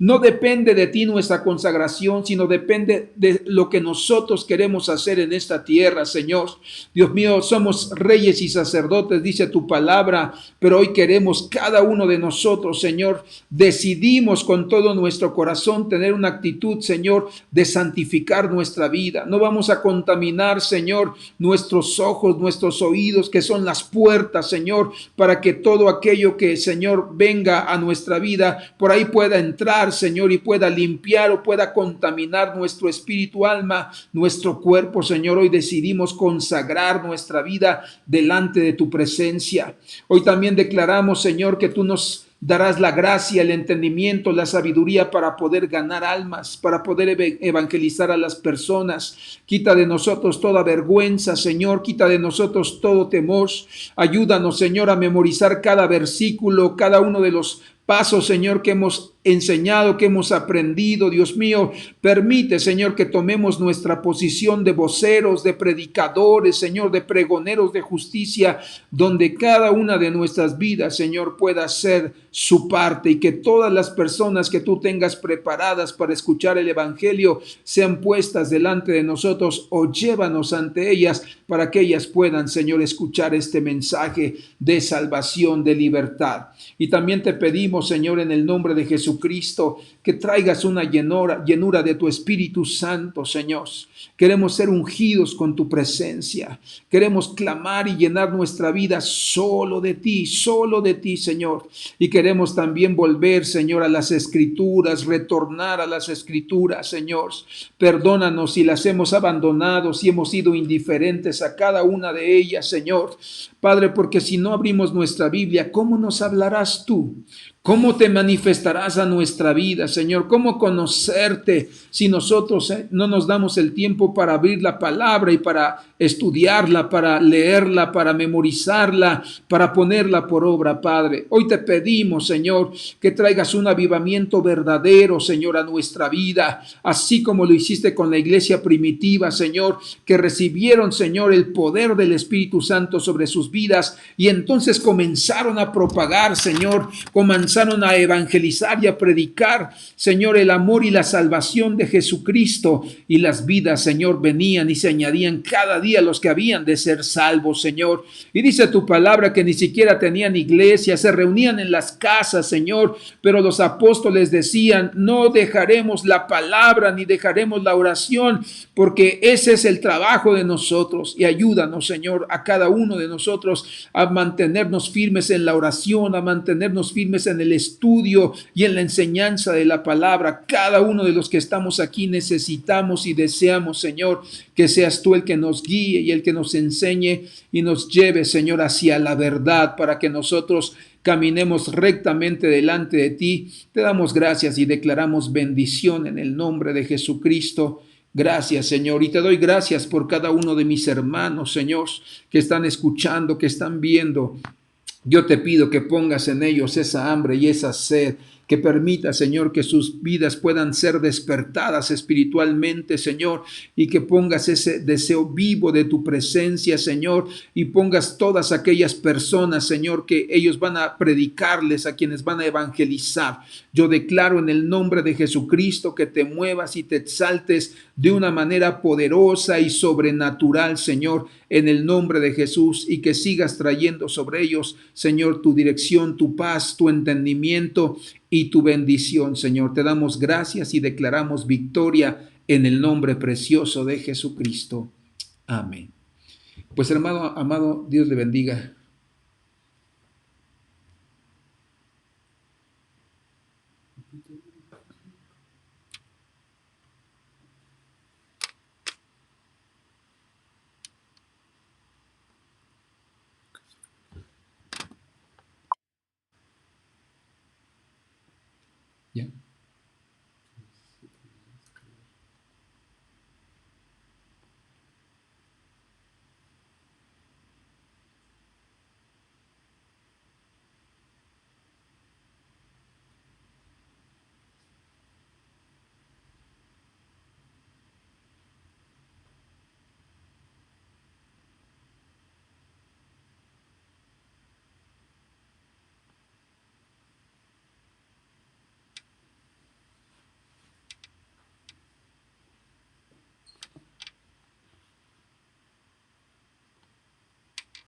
No depende de ti nuestra consagración, sino depende de lo que nosotros queremos hacer en esta tierra, Señor. Dios mío, somos reyes y sacerdotes, dice tu palabra, pero hoy queremos cada uno de nosotros, Señor, decidimos con todo nuestro corazón tener una actitud, Señor, de santificar nuestra vida. No vamos a contaminar, Señor, nuestros ojos, nuestros oídos, que son las puertas, Señor, para que todo aquello que, Señor, venga a nuestra vida, por ahí pueda entrar, Señor, y pueda limpiar o pueda contaminar nuestro espíritu, alma, nuestro cuerpo, Señor. Hoy decidimos consagrar nuestra vida delante de tu presencia. Hoy también declaramos, Señor, que tú nos darás la gracia, el entendimiento, la sabiduría para poder ganar almas, para poder evangelizar a las personas. Quita de nosotros toda vergüenza, Señor, quita de nosotros todo temor. Ayúdanos, Señor, a memorizar cada versículo, cada uno de los pasos, Señor, que hemos enseñado, que hemos aprendido. Dios mío, permite, Señor, que tomemos nuestra posición de voceros, de predicadores, Señor, de pregoneros de justicia, donde cada una de nuestras vidas, Señor, pueda ser su parte, y que todas las personas que tú tengas preparadas para escuchar el evangelio sean puestas delante de nosotros, o llévanos ante ellas para que ellas puedan, Señor, escuchar este mensaje de salvación, de libertad. Y también te pedimos, Señor, en el nombre de Jesucristo, que traigas una llenura de tu Espíritu Santo, Señor. Queremos ser ungidos con tu presencia. Queremos clamar y llenar nuestra vida solo de ti, Señor. Y queremos también volver, Señor, a las Escrituras, retornar a las Escrituras, Señor. Perdónanos si las hemos abandonado, si hemos sido indiferentes a cada una de ellas, Señor. Padre, porque si no abrimos nuestra Biblia, ¿cómo nos hablarás tú? ¿Cómo te manifestarás a nuestra vida, Señor? ¿Cómo conocerte si nosotros no nos damos el tiempo para abrir la palabra y para estudiarla, para leerla, para memorizarla, para ponerla por obra, Padre? Hoy te pedimos, Señor, que traigas un avivamiento verdadero, Señor, a nuestra vida, así como lo hiciste con la iglesia primitiva, Señor, que recibieron, Señor, el poder del Espíritu Santo sobre sus vidas y entonces comenzaron a propagar, Señor, comenzaron a evangelizar y a predicar, Señor, el amor y la salvación de Jesucristo, y las vidas, Señor, venían y se añadían cada día los que habían de ser salvos, Señor. Y dice tu palabra que ni siquiera tenían iglesia, se reunían en las casas, Señor, pero los apóstoles decían: no dejaremos la palabra ni dejaremos la oración, porque ese es el trabajo de nosotros. Y ayúdanos, Señor, a cada uno de nosotros a mantenernos firmes en la oración, a mantenernos firmes en el estudio y en la enseñanza de la palabra. Cada uno de los que estamos aquí necesitamos y deseamos, Señor, que seas tú el que nos guíe y el que nos enseñe y nos lleve, Señor, hacia la verdad, para que nosotros caminemos rectamente delante de ti. Te damos gracias y declaramos bendición en el nombre de Jesucristo. Gracias, Señor, y te doy gracias por cada uno de mis hermanos, Señor, que están escuchando, que están viendo. Yo te pido que pongas en ellos esa hambre y esa sed que permita, Señor, que sus vidas puedan ser despertadas espiritualmente, Señor, y que pongas ese deseo vivo de tu presencia, Señor, y pongas todas aquellas personas, Señor, que ellos van a predicarles, a quienes van a evangelizar. Yo declaro en el nombre de Jesucristo que te muevas y te exaltes de una manera poderosa y sobrenatural, Señor, en el nombre de Jesús, y que sigas trayendo sobre ellos, Señor, tu dirección, tu paz, tu entendimiento y tu bendición, Señor. Te damos gracias y declaramos victoria en el nombre precioso de Jesucristo. Amén. Pues hermano, amado, Dios le bendiga. ¿Ya?